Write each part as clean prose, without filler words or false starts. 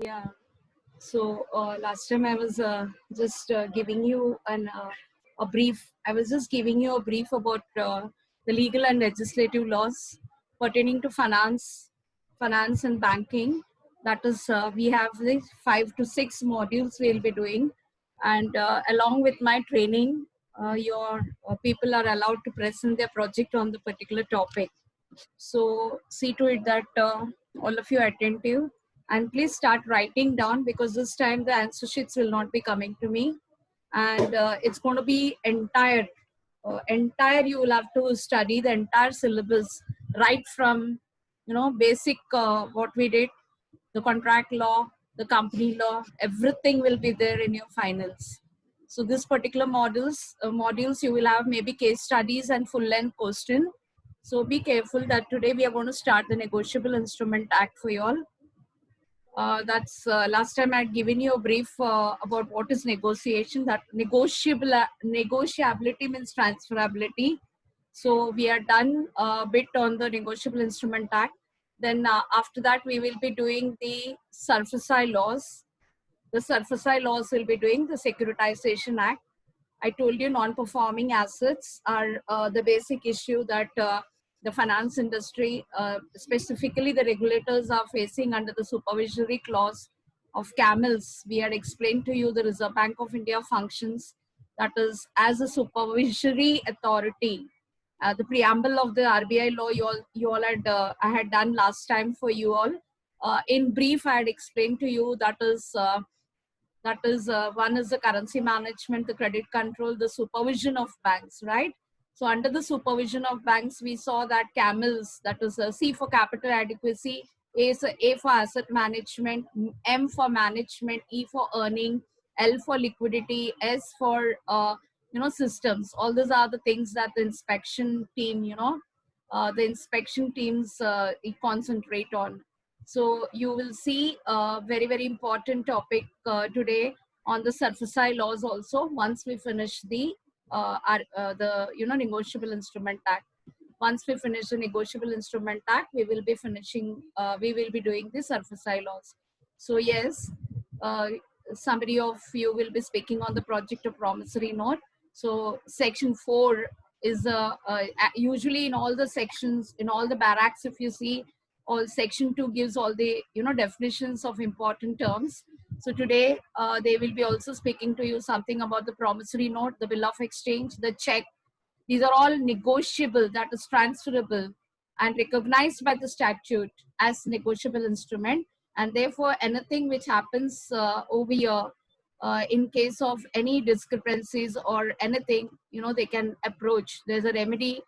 Yeah. So last time I was just giving you a brief. I was just giving you a brief about the legal and legislative laws pertaining to finance and banking. That is, we have the 5 to 6 modules we'll be doing, and along with my training, your people are allowed to present their project on the particular topic. So see to it that all of you are attentive, and please start writing down, because this time the answer sheets will not be coming to me, and it's going to be entire you will have to study the entire syllabus right from basic what we did, the contract law, the company law, everything will be there in your finals. So this particular modules you will have maybe case studies and full length question. So be careful that today we are going to start the Negotiable Instrument Act for you all. That's last time I had given you a brief about what is negotiation. That negotiability means transferability. So we are done a bit on the Negotiable Instrument Act. Then after that we will be doing the SURFACI laws. The SURFACI laws will be doing the Securitization Act. I told you non-performing assets are the basic issue that the finance industry, specifically the regulators, are facing under the supervisory clause of CAMELS. We had explained to you the Reserve Bank of India functions, that is, as a supervisory authority. The preamble of the RBI law you all had I had done last time for you all. In brief, I had explained to you that is one is the currency management, the credit control, the supervision of banks, right? So under the supervision of banks, we saw that CAMELS, that is C for capital adequacy, A for asset management, M for management, E for earning, L for liquidity, S for systems. All these are the things that the inspection team, the inspection teams concentrate on. So you will see a very, very important topic today on the SURFACI laws also, once we finish the Negotiable Instrument Act. Once we finish the Negotiable Instrument Act, we will be doing the SURFACI laws. So yes, somebody of you will be speaking on the project of promissory note. So section 4 is usually in all the sections, in all the barracks, if you see, all section 2 gives all the definitions of important terms. So today they will be also speaking to you something about the promissory note, the bill of exchange, the check. These are all negotiable, that is transferable and recognized by the statute as negotiable instrument, and therefore anything which happens over here in case of any discrepancies or anything, they can approach. There is a remedy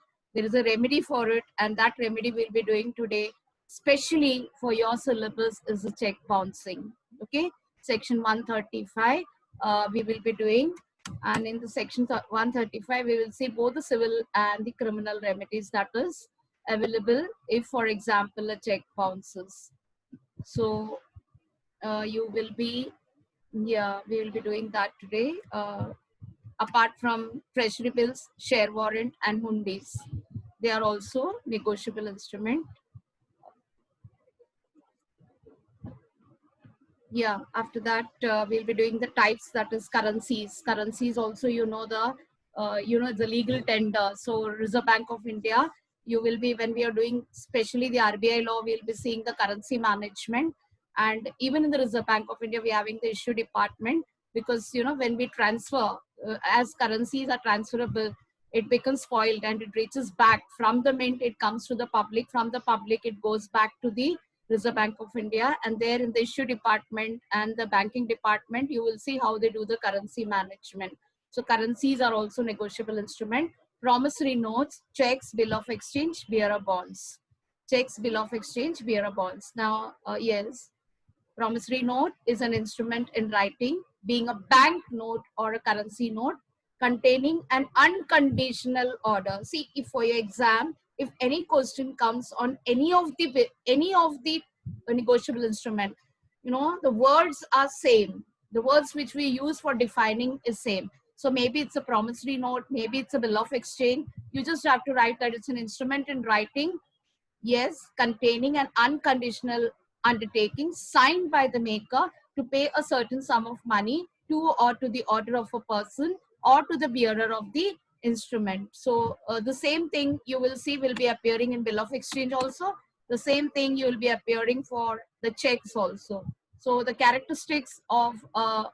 for it, and that remedy we'll be doing today, especially for your syllabus, is the check bouncing. Okay, section 135 we will be doing, and in the section 135 we will see both the civil and the criminal remedies that is available if, for example, a check bounces. So you will be, yeah, we will be doing that today. Apart from treasury bills, share warrant and hundies, they are also negotiable instrument. Yeah, after that we'll be doing the types, that is currencies. Currencies also, the legal tender. So Reserve Bank of India, you will be, when we are doing especially the RBI law, we'll be seeing the currency management. And even in the Reserve Bank of India, we're having the issue department, because when we transfer, as currencies are transferable, it becomes spoiled and it reaches back from the mint, it comes to the public, from the public it goes back to the Reserve Bank of India, and there in the issue department and the banking department, you will see how they do the currency management. So currencies are also negotiable instrument. Promissory notes, checks, bill of exchange, bearer bonds. Checks, bill of exchange, bearer bonds. Now, yes, promissory note is an instrument in writing, being a bank note or a currency note containing an unconditional order. See, if for your exam, if any question comes on any of the negotiable instrument, the words are same. The words which we use for defining is same. So maybe it's a promissory note, maybe it's a bill of exchange. You just have to write that it's an instrument in writing, yes, containing an unconditional undertaking signed by the maker to pay a certain sum of money to or to the order of a person or to the bearer of the instrument. So the same thing you will see will be appearing in bill of exchange also. The same thing you will be appearing for the checks also. So the characteristics of a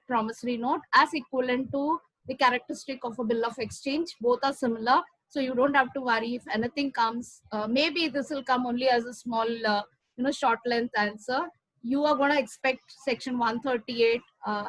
promissory note as equivalent to the characteristic of a bill of exchange, both are similar. So you don't have to worry if anything comes. Maybe this will come only as a small short length answer. You are going to expect section 138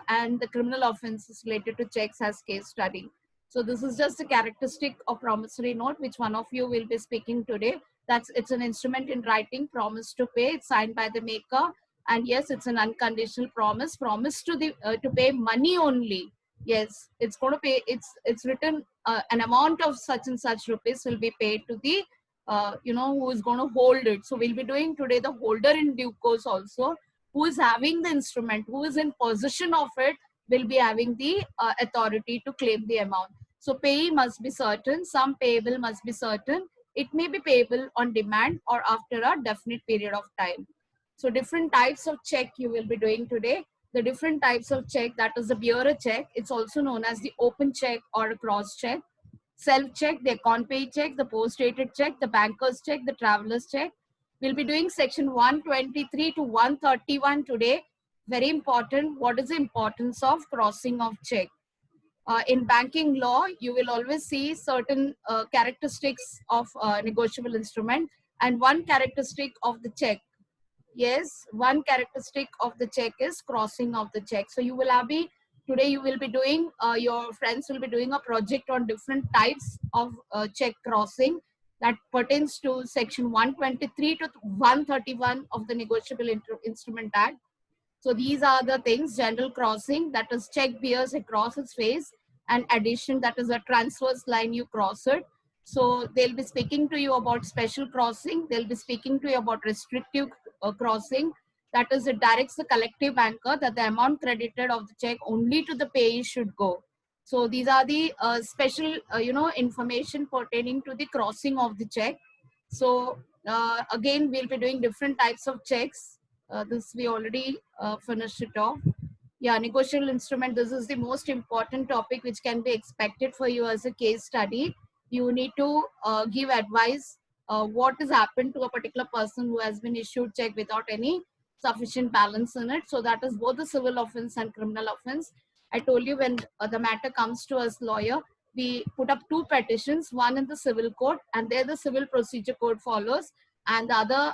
and the criminal offenses related to checks as case study. So this is just a characteristic of promissory note, which one of you will be speaking today. It's an instrument in writing, promise to pay. It's signed by the maker, and yes, it's an unconditional promise to the to pay money only. Yes, it's going to pay. It's written an amount of such and such rupees will be paid to the who is going to hold it. So we'll be doing today the holder in due course also, who is having the instrument, who is in possession of it, will be having the authority to claim the amount. So payee must be certain, some payable must be certain. It may be payable on demand or after a definite period of time. So different types of check you will be doing today. The different types of check, that is the bearer check. It's also known as the open check or a cross check. Self-check, the account pay check, the post-dated check, the banker's check, the traveler's check. We'll be doing section 123 to 131 today. Very important. What is the importance of crossing of check? In banking law, you will always see certain characteristics of negotiable instrument, and one characteristic of the check. Yes, one characteristic of the check is crossing of the check. So you will today you will be doing, your friends will be doing a project on different types of check crossing that pertains to section 123 to 131 of the Negotiable Instrument Act. So these are the things: general crossing, that is check bears across its face, and addition, that is a transverse line you cross it. So they'll be speaking to you about special crossing. They'll be speaking to you about restrictive crossing. That is, it directs the collective banker that the amount credited of the check only to the payee should go. So these are the special, information pertaining to the crossing of the check. So again, we'll be doing different types of checks. This we already finished it off. Yeah, negotiable instrument. This is the most important topic which can be expected for you as a case study. You need to give advice what has happened to a particular person who has been issued check without any sufficient balance in it. So that is both the civil offense and criminal offense. I told you, when the matter comes to us lawyer, we put up two petitions, one in the civil court, and there the civil procedure code follows, and the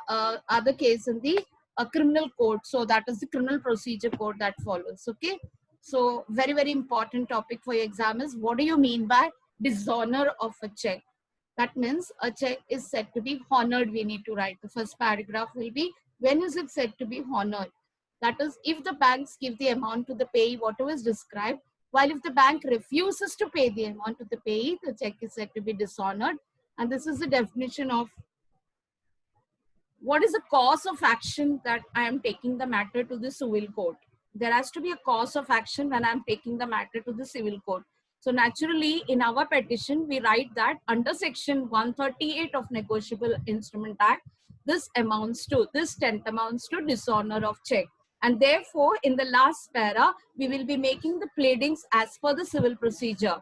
other case in the criminal code. So that is the criminal procedure code that follows. Okay. So very, very important topic for your exam is, what do you mean by dishonor of a check? That means a check is said to be honored. We need to write. The first paragraph will be, when is it said to be honored? That is, if the banks give the amount to the payee, whatever is described, while if the bank refuses to pay the amount to the payee, the check is said to be dishonored. And this is the definition of what is the cause of action that I am taking the matter to the civil court. There has to be a cause of action when I am taking the matter to the civil court. So naturally, in our petition, we write that under section 138 of Negotiable Instrument Act, this tent amounts to dishonor of check. And therefore, in the last para, we will be making the pleadings as per the civil procedure.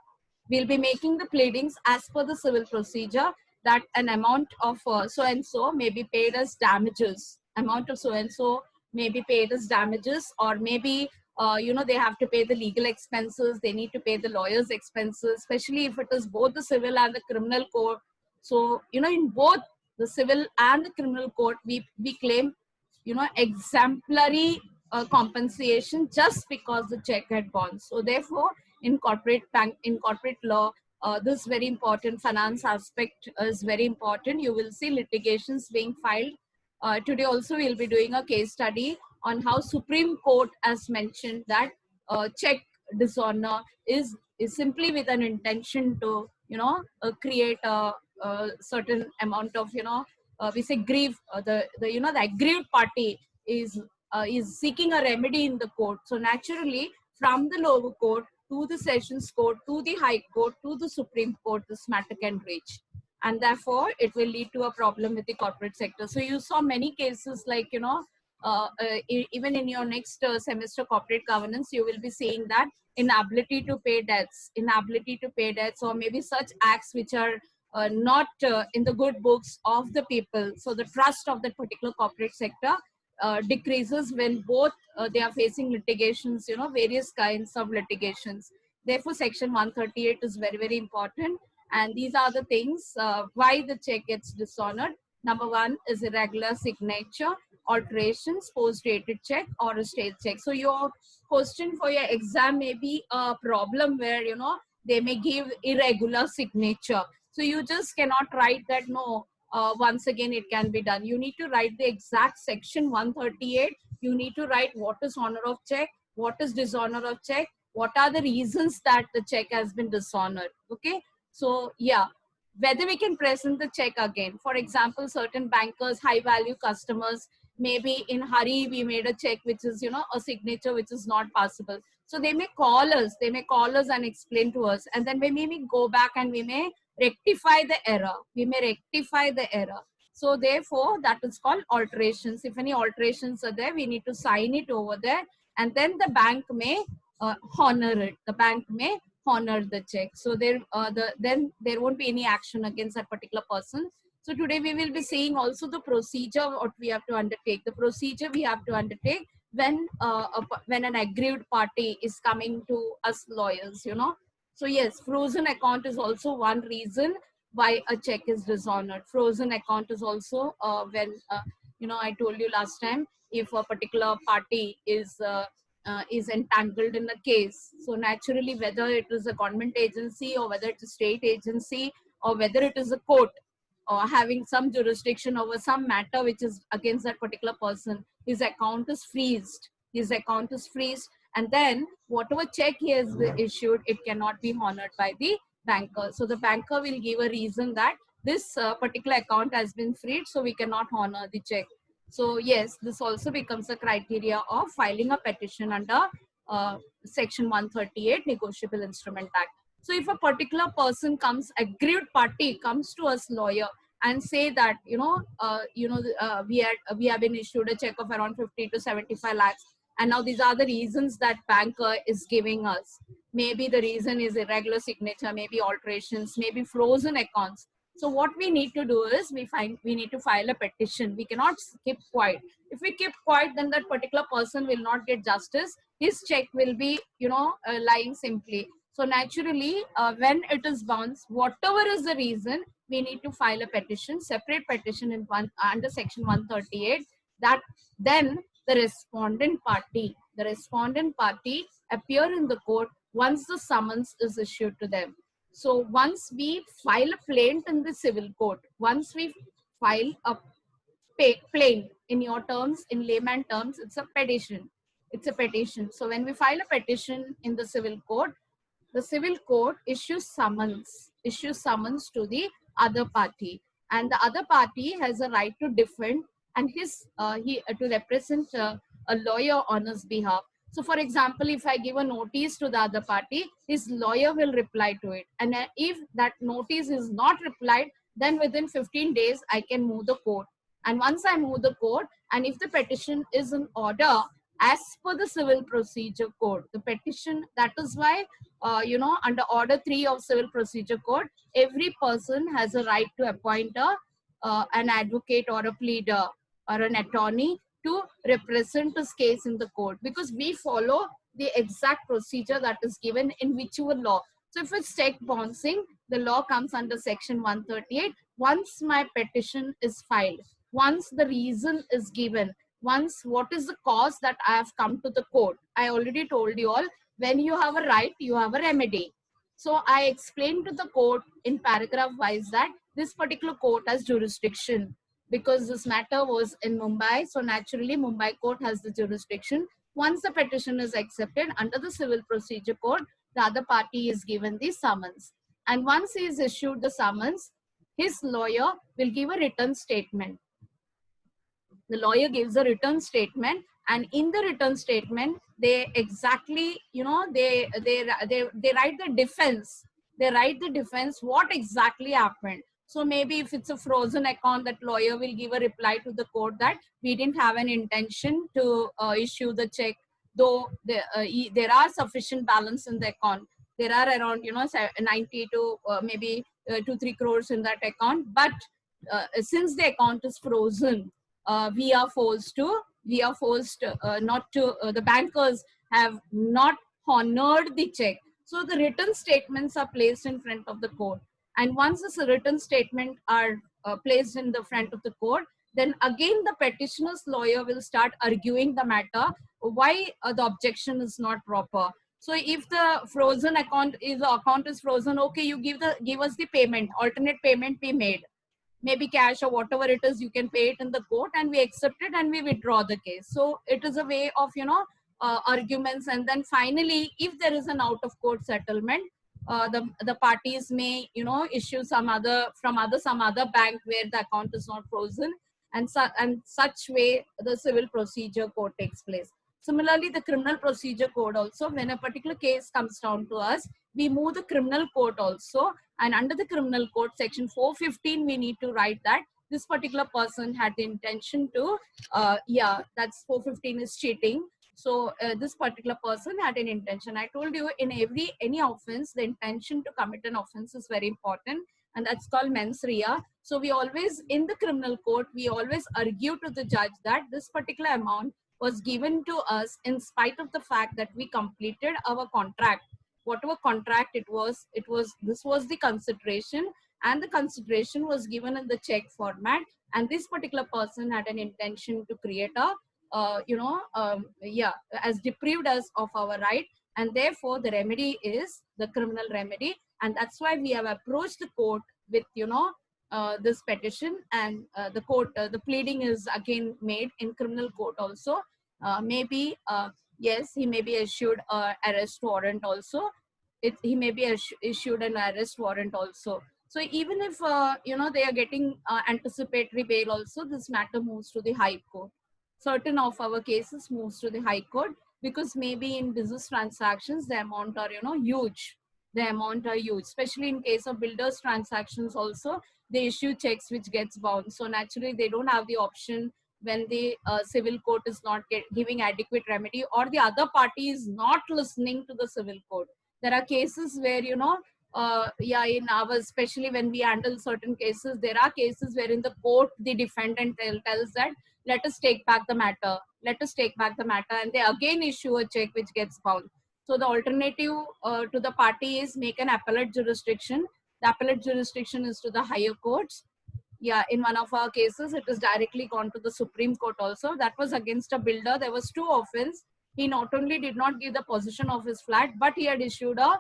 We'll be making the pleadings as per the civil procedure, that an amount of so-and-so may be paid as damages. Amount of so-and-so may be paid as damages, or maybe, they have to pay the legal expenses. They need to pay the lawyer's expenses, especially if it is both the civil and the criminal court. So, in both the civil and the criminal court, we claim, exemplary compensation just because the check had gone. So therefore, in corporate law, this very important finance aspect is very important. You will see litigations being filed. Today also we'll be doing a case study on how Supreme Court has mentioned that check dishonor is simply with an intention to create a certain amount of we say grief. The aggrieved party is seeking a remedy in the court. So naturally, from the lower court to the sessions court to the high court to the Supreme Court, this matter can reach. and therefore it will lead to a problem with the corporate sector. So you saw many cases like, even in your next semester corporate governance, you will be seeing that inability to pay debts, or maybe such acts which are not in the good books of the people. So the trust of that particular corporate sector decreases when both they are facing litigations, various kinds of litigations. Therefore, Section 138 is very, very important. And these are the things why the check gets dishonored. Number one is irregular signature, alterations, post-dated check, or a state check. So your question for your exam may be a problem where, they may give irregular signature. So you just cannot write that, no, once again it can be done. You need to write the exact Section 138. You need to write what is honor of check, what is dishonor of check, what are the reasons that the check has been dishonored. Okay, so yeah, whether we can present the check again. For example, certain bankers, high value customers, maybe in hurry we made a check which is, a signature which is not possible. So they may call us and explain to us, and then we may go back and we may rectify the error. So therefore that is called alterations. If any alterations are there, we need to sign it over there, and then the bank may honor it. The bank may honor the check. So then there won't be any action against that particular person. So today we will be seeing also the procedure what we have to undertake. The procedure we have to undertake when an aggrieved party is coming to us lawyers. So yes, frozen account is also one reason why a check is dishonored. Frozen account is also when I told you last time, if a particular party is entangled in a case. So naturally, whether it is a government agency or whether it's a state agency or whether it is a court or having some jurisdiction over some matter which is against that particular person, his account is freezed. And then whatever check he has issued, it cannot be honored by the banker. So the banker will give a reason that this particular account has been freed, so we cannot honor the check. So yes, this also becomes a criteria of filing a petition under Section 138 Negotiable Instrument Act. So if a particular person comes, aggrieved party comes to us lawyer and say that, we have been issued a check of around 50 to 75 lakhs. And now these are the reasons that banker is giving us. Maybe the reason is irregular signature, maybe alterations, maybe frozen accounts. So what we need to do is we need to file a petition. We cannot keep quiet. If we keep quiet, then that particular person will not get justice. His check will be, lying simply. So naturally, when it is bounced, whatever is the reason, we need to file a petition, separate petition under Section 138. That then the respondent party appear in the court once the summons is issued to them. So once we file a plaint in the civil court, once we file a plaint, in your terms, in layman terms, it's a petition. So when we file a petition in the civil court issues summons to the other party, and the other party has a right to defend and to represent a lawyer on his behalf. So for example, if I give a notice to the other party, his lawyer will reply to it. And if that notice is not replied, then within 15 days, I can move the court. And once I move the court, and if the petition is in order, as per the Civil Procedure Code, the petition, that is why, under Order 3 of Civil Procedure Code, every person has a right to appoint an advocate or a pleader or an attorney to represent his case in the court, because we follow the exact procedure that is given in whichever law. So if it's check bouncing, the law comes under Section 138. Once my petition is filed, once the reason is given, once what is the cause that I have come to the court, I already told you all, when you have a right, you have a remedy. So I explained to the court in paragraph wise that this particular court has jurisdiction, because this matter was in Mumbai. So naturally, Mumbai court has the jurisdiction. Once the petition is accepted under the Civil Procedure Code, the other party is given the summons. And once he is issued the summons, his lawyer will give a written statement. The lawyer gives a written statement, and in the written statement, they exactly, they write the defense. They write the defense, what exactly happened. So maybe if it's a frozen account, that lawyer will give a reply to the court that we didn't have an intention to issue the check, though there are sufficient balance in the account. There are around 90 to maybe 2-3 crores in that account, but since the account is frozen, we are forced not to. The bankers have not honored the check. So the written statements are placed in front of the court, and once this written statement are placed in the front of the court, then again the petitioner's lawyer will start arguing the matter why the objection is not proper. So if the frozen account is frozen, okay, you give us the payment, alternate payment be made, maybe cash or whatever it is, you can pay it in the court, and we accept it and we withdraw the case. So it is a way of arguments. And then finally, if there is an out of court settlement, the parties may issue some other bank where the account is not frozen, and such way the civil procedure code takes place. Similarly, the criminal procedure code also, when a particular case comes down to us, we move the criminal court also, and under the criminal code section 415, we need to write that this particular person had the intention to that's 415 is cheating. So this particular person had an intention. I told you, in any offense, the intention to commit an offense is very important, and that's called mens rea. So we always, in the criminal court, we always argue to the judge that this particular amount was given to us in spite of the fact that we completed our contract. Whatever contract this was the consideration, and the consideration was given in the check format, and this particular person had an intention to create a as deprived us of our right, and therefore the remedy is the criminal remedy. And that's why we have approached the court with this petition, and the court, the pleading is again made in criminal court also. Maybe yes, he may be issued arrest warrant also. He may be issued an arrest warrant also. So even if they are getting anticipatory bail also, this matter moves to the high court. Certain of our cases moves to the high court, because maybe in business transactions the amount are huge. The amount are huge, especially in case of builders transactions also. They issue checks which gets bounced, so naturally they don't have the option when the civil court is not giving adequate remedy, or the other party is not listening to the civil court. There are cases where in our, especially when we handle certain cases, there are cases where in the court the defendant tells that let us take back the matter, and they again issue a check which gets bounced. So the alternative to the party is make an appellate jurisdiction. The appellate jurisdiction is to the higher courts. In one of our cases, it is directly gone to the Supreme Court also. That was against a builder. There was 2 offenses. He not only did not give the possession of his flat, but he had issued a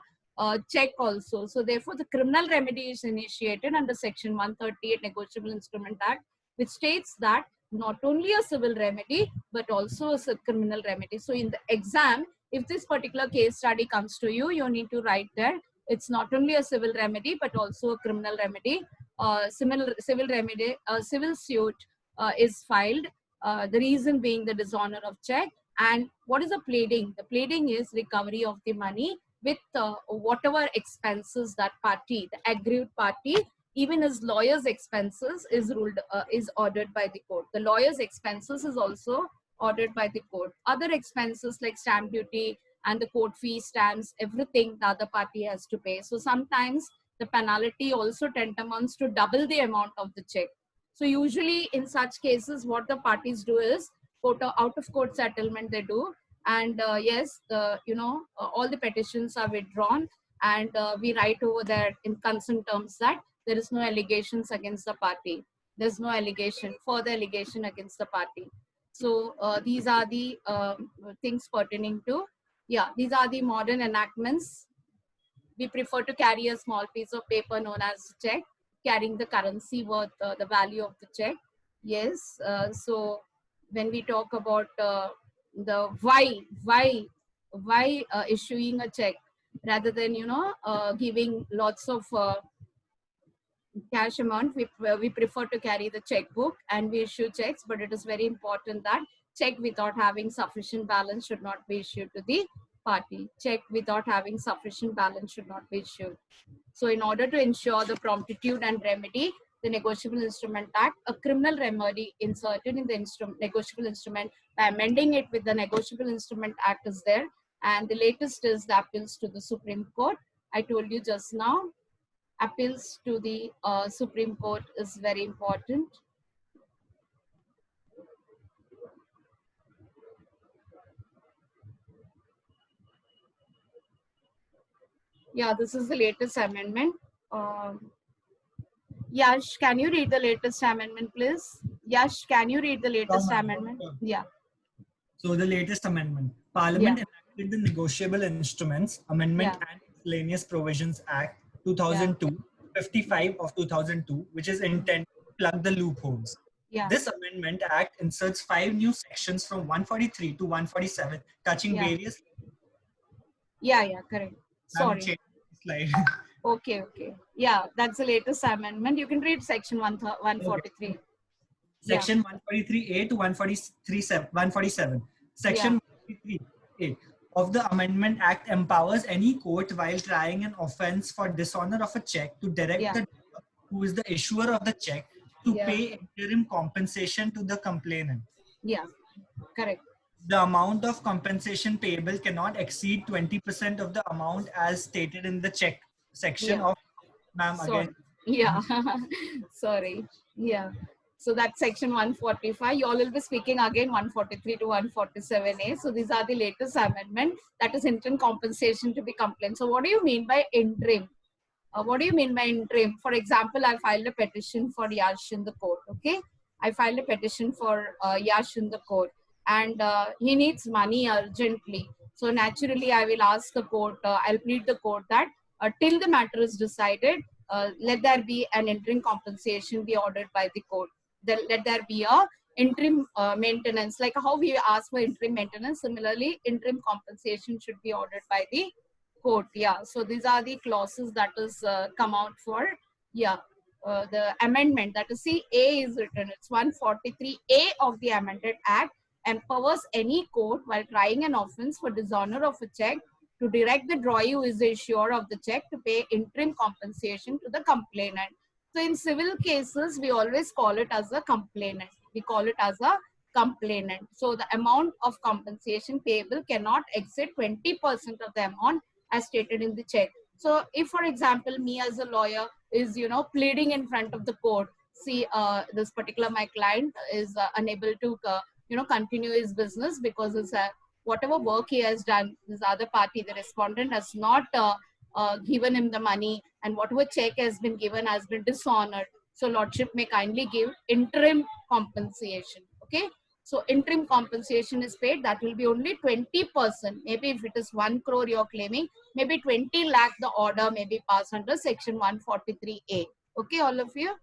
check also. So therefore, the criminal remedy is initiated under Section 138 Negotiable Instrument Act, which states that not only a civil remedy, but also a criminal remedy. So in the exam, if this particular case study comes to you, you need to write there, it's not only a civil remedy, but also a criminal remedy. Civil suit is filed, the reason being the dishonor of check. And what is the pleading? The pleading is recovery of the money with whatever expenses that party, the aggrieved party, even his lawyer's expenses is ordered by the court. The lawyer's expenses is also ordered by the court. Other expenses like stamp duty and the court fee, stamps, everything the other party has to pay. So sometimes the penalty also tantamount to double the amount of the check. So usually in such cases, what the parties do is out of court settlement they do, and yes, all the petitions are withdrawn, and we write over there in consent terms that there is no allegations against the party. There's no further allegation against the party. So these are the things pertaining to, these are the modern enactments. We prefer to carry a small piece of paper known as check, carrying the currency worth, the value of the check. Yes, so when we talk about the why issuing a check rather than giving lots of cash amount, we prefer to carry the checkbook and we issue checks. But it is very important that check without having sufficient balance should not be issued to the party. Check without having sufficient balance should not be issued. So in order to ensure the promptitude and remedy, the Negotiable Instrument Act, a criminal remedy inserted in the negotiable instrument by amending it with the Negotiable Instrument Act is there. And the latest is the appeals to the Supreme Court. I told you just now, appeals to the Supreme Court is very important. Yeah, this is the latest amendment. Yash, can you read the latest amendment, please? Yash, can you read the latest amendment? Yeah. So the latest amendment, Parliament enacted the Negotiable Instruments Amendment and Miscellaneous Provisions Act 2002, 55 of 2002, which is intended to plug the loopholes. This amendment act inserts 5 new sections from 143 to 147, touching various. Yeah, correct. Sorry. Slide. Okay. Yeah, that's the latest amendment. You can read section 143. Okay. Section 143A to 147. Section 143A of the Amendment Act empowers any court while trying an offense for dishonor of a check to direct the dealer, who is the issuer of the check, to pay interim compensation to the complainant. Yeah, correct. The amount of compensation payable cannot exceed 20% of the amount as stated in the check section of, ma'am, again. Yeah, sorry. Yeah. So that's section 145. You all will be speaking again 143 to 147A. So these are the latest amendment, that is interim compensation to be complained. So what do you mean by interim? What do you mean by interim? For example, I filed a petition for Yash in the court. Okay, I filed a petition for Yash in the court, and he needs money urgently. So naturally, I will ask the court. I'll plead the court that till the matter is decided, let there be an interim compensation be ordered by the court. Let there be a interim maintenance, like how we ask for interim maintenance. Similarly, interim compensation should be ordered by the court. Yeah, so these are the clauses that is come out for the amendment. That is, see, A is written. It's 143A of the amended act empowers any court while trying an offense for dishonor of a check to direct the drawee who is the issuer of the check to pay interim compensation to the complainant. So in civil cases, we always call it as a complainant. We call it as a complainant. So the amount of compensation payable cannot exceed 20% of the amount as stated in the check. So if, for example, me as a lawyer is, pleading in front of the court, see, this particular, my client is unable to, continue his business because it's whatever work he has done, this other party, the respondent, has not given him the money, and whatever check has been given has been dishonored. So Lordship may kindly give interim compensation. Okay. So interim compensation is paid. That will be only 20%. Maybe if it is 1 crore you're claiming, maybe 20 lakh the order may be passed under section 143A. Okay, all of you?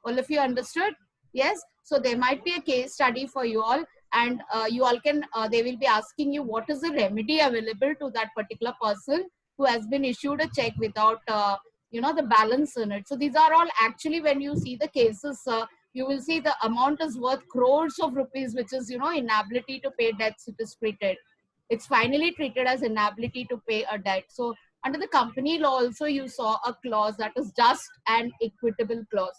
All of you understood? Yes. So there might be a case study for you all, and you all can, they will be asking you what is the remedy available to that particular person who has been issued a check without, the balance in it. So these are all actually, when you see the cases, you will see the amount is worth crores of rupees, which is, inability to pay debts. It is treated. It's finally treated as inability to pay a debt. So under the company law also, you saw a clause that is just and equitable clause.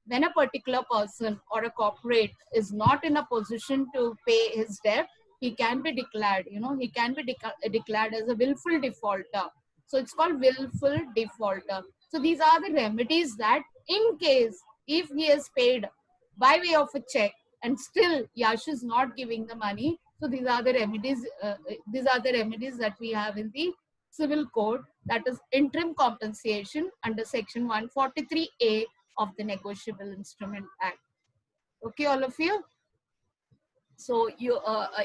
When a particular person or a corporate is not in a position to pay his debt, he can be declared, he can be declared as a willful defaulter. So it's called willful defaulter. So these are the remedies that in case if he is paid by way of a check and still Yash is not giving the money, so these are the remedies. These are the remedies that we have in the civil code, that is interim compensation under section 143A of the Negotiable Instrument Act. Okay, all of you. So you,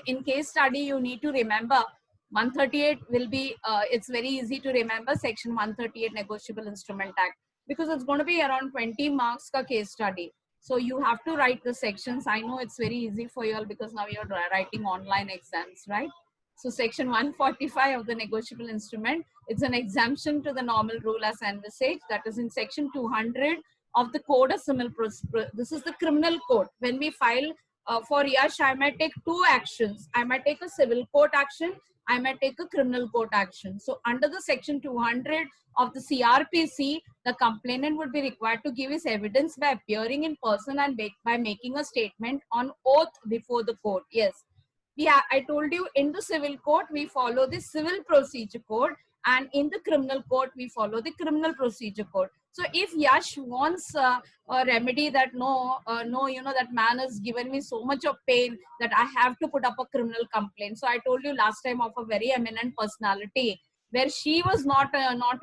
in case study, you need to remember 138 will be. It's very easy to remember section 138 Negotiable Instrument Act, because it's going to be around 20 marks ka case study. So you have to write the sections. I know it's very easy for you all because now you're writing online exams, right? So section 145 of the negotiable instrument, it's an exemption to the normal rule as envisaged. That is in section 200 of the Code of Civil Procedure. This is the criminal code. When we file for Yash, I might take two actions. I might take a civil court action. I might take a criminal court action. So under the section 200 of the CRPC, the complainant would be required to give his evidence by appearing in person and by making a statement on oath before the court. Yes. Yeah, I told you in the civil court, we follow the civil procedure code, and in the criminal court, we follow the criminal procedure code. So if Yash wants a remedy that no, that man has given me so much of pain that I have to put up a criminal complaint. So I told you last time of a very eminent personality where she was not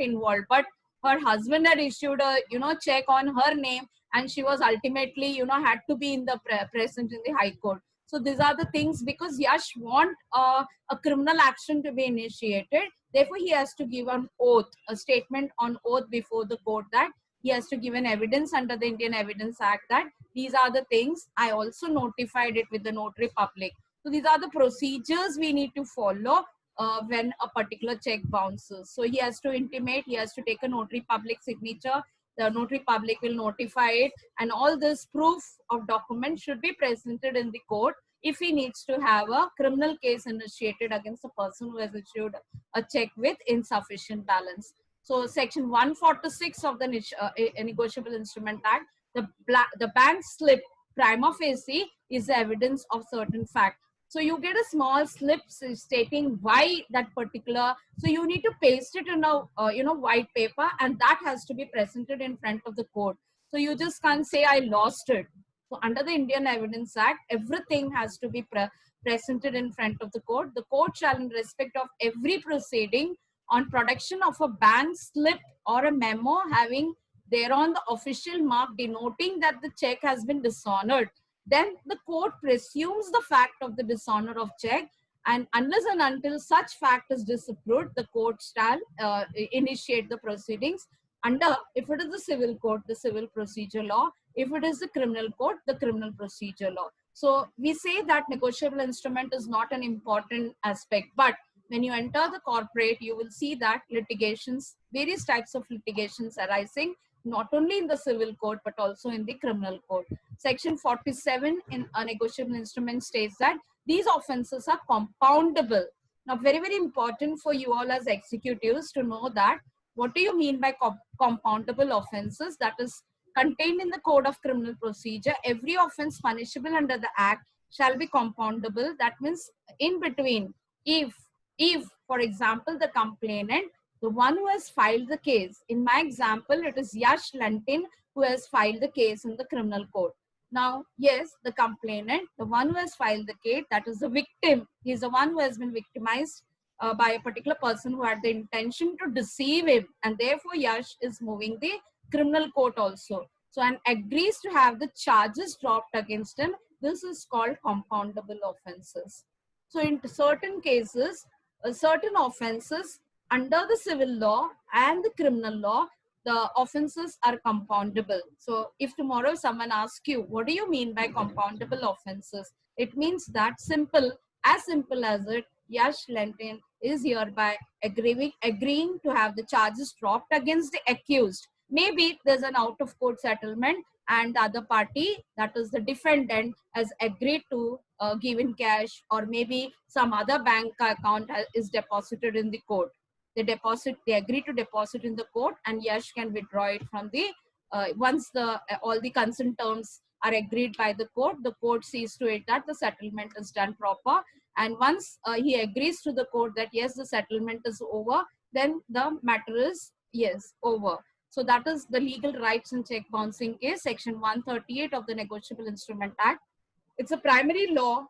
involved, but her husband had issued a check on her name, and she was ultimately had to be in the present in the high court. So these are the things, because Yash want a criminal action to be initiated. Therefore, he has to give an oath, a statement on oath before the court that he has to give an evidence under the Indian Evidence Act that these are the things. I also notified it with the notary public. So these are the procedures we need to follow when a particular check bounces. So he has to intimate, he has to take a notary public signature. The notary public will notify it, and all this proof of document should be presented in the court if he needs to have a criminal case initiated against a person who has issued a check with insufficient balance. So section 146 of the Negotiable Instrument Act, the bank slip prima facie is the evidence of certain fact. So you get a small slip stating why that particular, so you need to paste it in a white paper, and that has to be presented in front of the court. So you just can't say I lost it. So under the Indian Evidence Act, everything has to be presented in front of the court. The court shall, in respect of every proceeding on production of a bank slip or a memo having thereon the official mark denoting that the check has been dishonored, then the court presumes the fact of the dishonor of check, and unless and until such fact is disapproved, the court shall initiate the proceedings under, if it is the civil court, the civil procedure law; if it is the criminal court, the criminal procedure law. So we say that negotiable instrument is not an important aspect, but when you enter the corporate, you will see that litigations, various types of litigations arising, not only in the civil court, but also in the criminal court. Section 47 in a negotiable instrument states that these offenses are compoundable. Now, very, very important for you all as executives to know that what do you mean by compoundable offenses? That is contained in the Code of Criminal Procedure. Every offense punishable under the Act shall be compoundable. That means in between, if for example, the complainant, the one who has filed the case, in my example, it is Yash Lantin who has filed the case in the criminal court. Now, yes, the complainant, the one who has filed the case, that is the victim. He is the one who has been victimized by a particular person who had the intention to deceive him, and therefore Yash is moving the criminal court also. So, and agrees to have the charges dropped against him. This is called compoundable offenses. So, in certain cases, certain offenses under the civil law and the criminal law, the offenses are compoundable. So if tomorrow someone asks you, what do you mean by compoundable offenses? It means that simple as it, Yash Lentin is hereby agreeing to have the charges dropped against the accused. Maybe there's an out of court settlement and the other party, that is the defendant, has agreed to give in cash, or maybe some other bank account is deposited in the court. They agree to deposit in the court, and Yash can withdraw it from the, once all the consent terms are agreed by the court sees to it that the settlement is done proper. And once he agrees to the court that yes, the settlement is over, then the matter is, yes, over. So that is the legal rights in check bouncing case, section 138 of the Negotiable Instrument Act. It's a primary law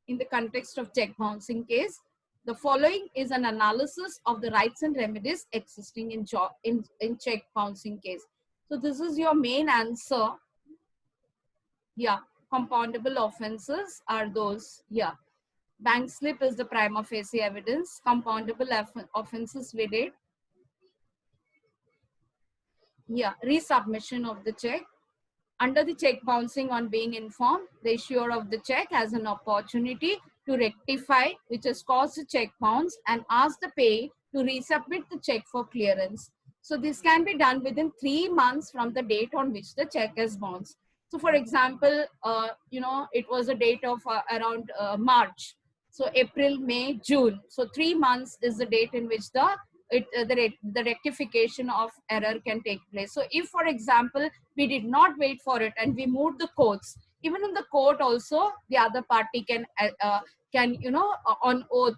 in the context of check bouncing case. The following is an analysis of the rights and remedies existing in check bouncing case. So this is your main answer. Yeah, compoundable offenses are those. Yeah, bank slip is the prima facie evidence. Compoundable offenses we did. Yeah, resubmission of the check. Under the check bouncing, on being informed, the issuer of the check has an opportunity to rectify which has caused the check bounce and ask the payee to resubmit the check for clearance. So this can be done within 3 months from the date on which the check is bounced. So for example, it was a date of around March. So April, May, June. So 3 months is the date in which the rectification of error can take place. So if, for example, we did not wait for it and we moved the courts, even in the court also, the other party can on oath,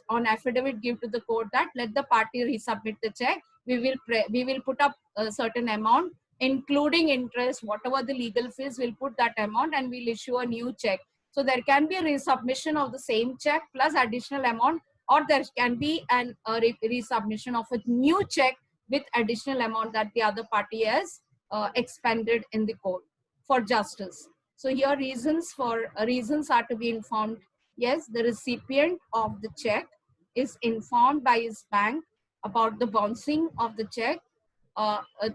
on affidavit, give to the court that let the party resubmit the check. We will put up a certain amount, including interest, whatever the legal fees, we'll put that amount and we'll issue a new check. So there can be a resubmission of the same check plus additional amount, or there can be a resubmission of a new check with additional amount that the other party has expended in the court for justice. So here reasons are to be informed. Yes, the recipient of the check is informed by his bank about the bouncing of the check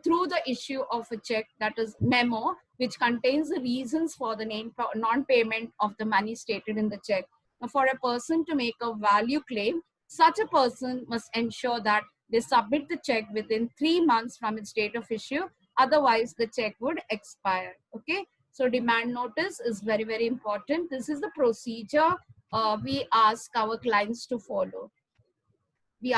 through the issue of a check, that is memo, which contains the reasons for the non-payment of the money stated in the check. Now, for a person to make a value claim, such a person must ensure that they submit the check within 3 months from its date of issue. Otherwise, the check would expire. Okay. So demand notice is very, very important. This is the procedure we ask our clients to follow. They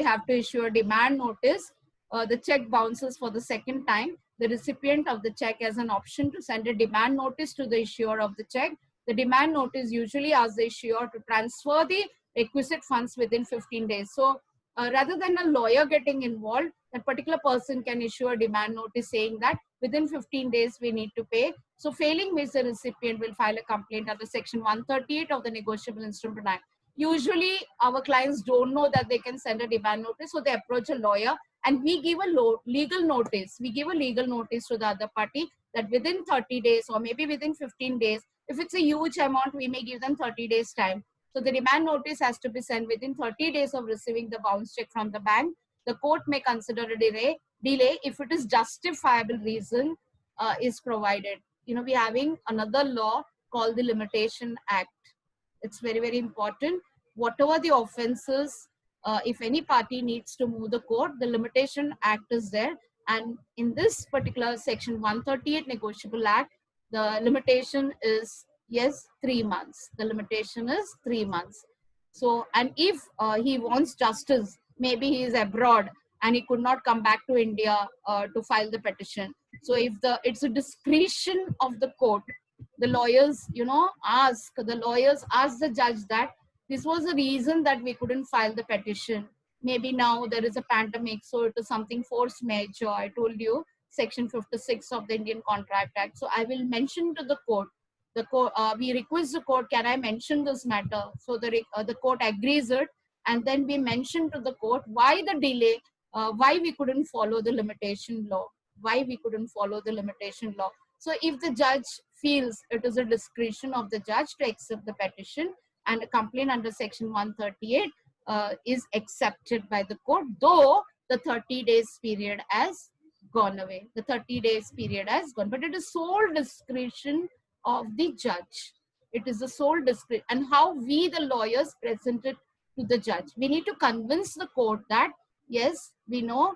have to issue a demand notice. The check bounces for the second time. The recipient of the check has an option to send a demand notice to the issuer of the check. The demand notice usually asks the issuer to transfer the requisite funds within 15 days. So rather than a lawyer getting involved, that particular person can issue a demand notice saying that within 15 days we need to pay. So failing which, the recipient will file a complaint under section 138 of the Negotiable Instrument Act. Usually our clients don't know that they can send a demand notice, so they approach a lawyer and we give a legal notice. We give a legal notice to the other party that within 30 days or maybe within 15 days, if it's a huge amount, we may give them 30 days time. So the demand notice has to be sent within 30 days of receiving the bounce check from the bank. The court may consider a delay if it is justifiable reason is provided. We're having another law called the Limitation Act. It's very, very important. Whatever the offenses, if any party needs to move the court, the Limitation Act is there. And in this particular section 138 Negotiable Act, the limitation is, yes, 3 months. The limitation is 3 months. So, and if he wants justice, maybe he is abroad and he could not come back to India to file the petition. So if it's a discretion of the court, the lawyers ask the judge that this was the reason that we couldn't file the petition. Maybe now there is a pandemic, so it is something force majeure. I told you section 56 of the Indian Contract Act. So I will mention to the court, we request the court, can I mention this matter? So the court agrees it, and then we mention to the court why the delay, why we couldn't follow the limitation law. So if the judge feels it is a discretion of the judge to accept the petition, and a complaint under section 138 is accepted by the court, though the 30 days period has gone away. The 30 days period has gone, but it is sole discretion of the judge. It is the sole discretion, and how we, the lawyers, present it to the judge. We need to convince the court that, yes, we know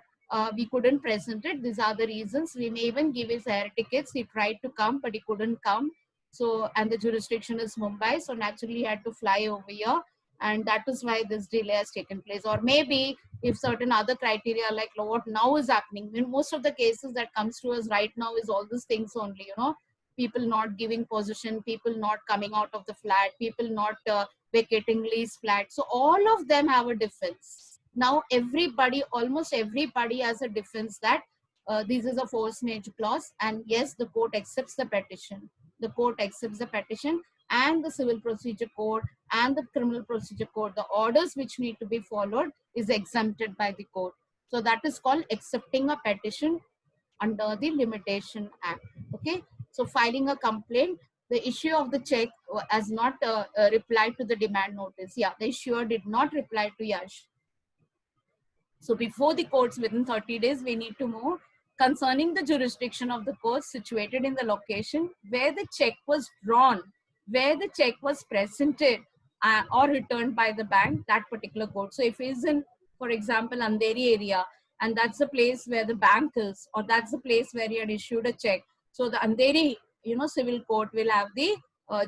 we couldn't present it. These are the reasons. We may even give his air tickets. He tried to come, but he couldn't come. So, and the jurisdiction is Mumbai. So naturally he had to fly over here. And that is why this delay has taken place. Or maybe if certain other criteria, like what now is happening, in most of the cases that comes to us right now is all these things only, people not giving possession, people not coming out of the flat, people not vacating lease flat. So all of them have a defense. Now almost everybody has a defense that this is a force majeure clause, and yes, the court accepts the petition. And the Civil Procedure Code and the Criminal Procedure Code, the orders which need to be followed is exempted by the court. So that is called accepting a petition under the Limitation Act. Okay. So filing a complaint, the issuer of the check has not replied to the demand notice. Yeah, the issuer did not reply to Yash. So before the courts, within 30 days, we need to move concerning the jurisdiction of the court situated in the location where the check was drawn, where the check was presented or returned by the bank, that particular court. So if it's in, for example, Andheri area, and that's the place where the bank is, or that's the place where you had issued a check. So the Andheri, civil court will have the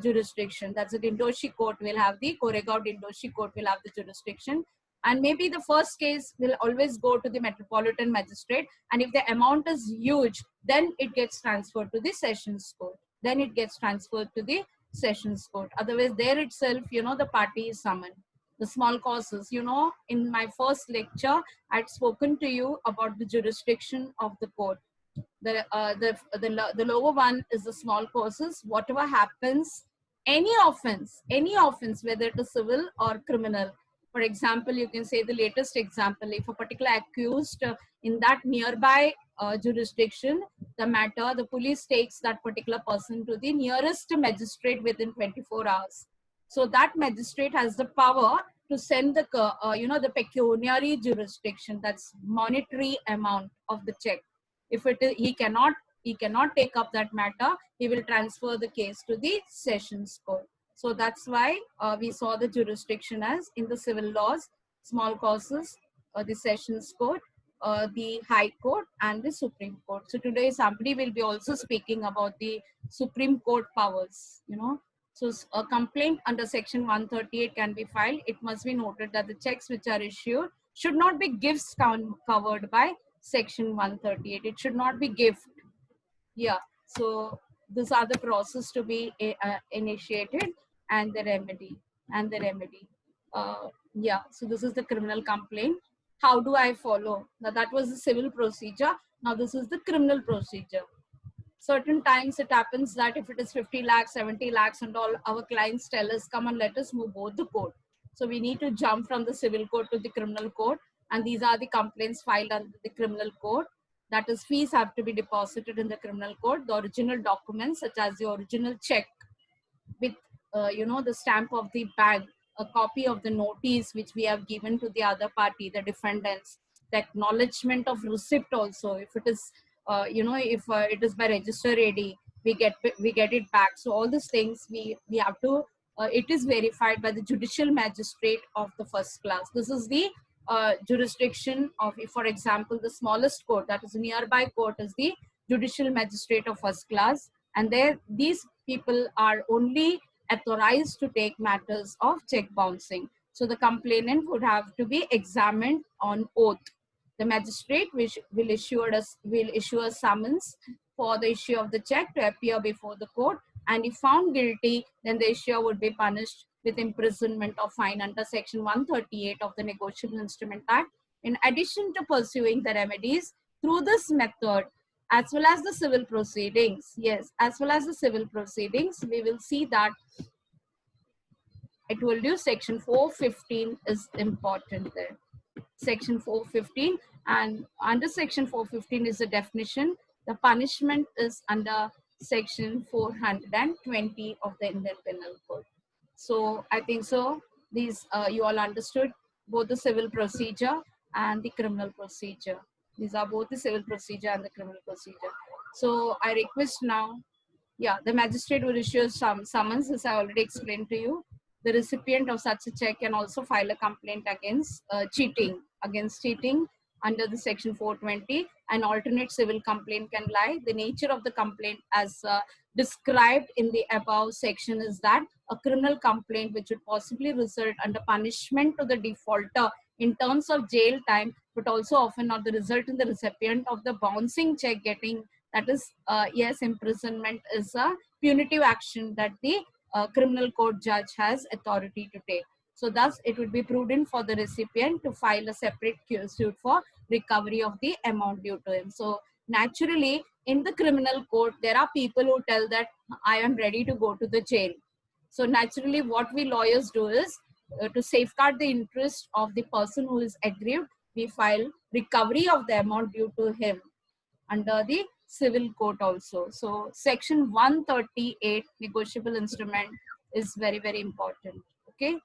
jurisdiction. That's the Dindoshi court will have the Koregaon Dindoshi court will have the jurisdiction. And maybe the first case will always go to the Metropolitan Magistrate. And if the amount is huge, then it gets transferred to the Sessions Court. Then it gets transferred to the Sessions Court. Otherwise, there itself, the party is summoned. The small causes, in my first lecture, I'd spoken to you about the jurisdiction of the court. The lower one is the small causes. Whatever happens, any offense, whether it is civil or criminal. For example, you can say the latest example, if a particular accused in that nearby jurisdiction, the police takes that particular person to the nearest magistrate within 24 hours. So that magistrate has the power to send the pecuniary jurisdiction, that's monetary amount of the check. If he cannot take up that matter, he will transfer the case to the Sessions Court. So that's why we saw the jurisdiction as in the civil laws, small causes, the Sessions Court, the High Court, and the Supreme Court. So today somebody will be also speaking about the Supreme Court powers. So a complaint under Section 138 can be filed. It must be noted that the checks which are issued should not be gifts covered by Section 138. It should not be gift. Yeah. So these are the process to be initiated, and the remedy. Yeah. So this is the criminal complaint. How do I follow? Now that was the civil procedure. Now this is the criminal procedure. Certain times it happens that if it is 50 lakhs, 70 lakhs and all, our clients tell us, come and let us move both the court. So we need to jump from the civil court to the criminal court. And these are the complaints filed under the criminal court. That is, fees have to be deposited in the criminal court. The original documents, such as the original check with, the stamp of the bank, a copy of the notice which we have given to the other party, the defendants, the acknowledgement of receipt also. If it is, if it is by register AD, we get it back. So all these things we have to. It is verified by the judicial magistrate of the first class. This is the jurisdiction of, if, for example, the smallest court, that is a nearby court, is the judicial magistrate of first class, and these people are only authorized to take matters of check bouncing. So the complainant would have to be examined on oath. The magistrate will issue a summons for the issue of the check to appear before the court, and if found guilty, then the issuer would be punished with imprisonment or fine under Section 138 of the Negotiable Instrument Act. In addition to pursuing the remedies through this method, as well as the civil proceedings, we will see that I told you Section 415 is important there. Section 415, and under Section 415 is the definition. The punishment is under Section 420 of the Indian Penal Code. So I think so. These you all understood both the civil procedure and the criminal procedure. These are both the civil procedure and the criminal procedure. So I request now, the magistrate will issue some summons, as I already explained to you. The recipient of such a check can also file a complaint against cheating under the Section 420. An alternate civil complaint can lie. The nature of the complaint, as described in the above section, is that a criminal complaint which would possibly result under punishment to the defaulter in terms of jail time, but also often not the result in the recipient of the bouncing check getting, that is, imprisonment is a punitive action that the criminal court judge has authority to take. So thus, it would be prudent for the recipient to file a separate suit for recovery of the amount due to him. So naturally, in the criminal court, there are people who tell that I am ready to go to the jail. So naturally, what we lawyers do is to safeguard the interest of the person who is aggrieved, we file recovery of the amount due to him under the civil court also. So Section 138 negotiable instrument is very, very important. Okay.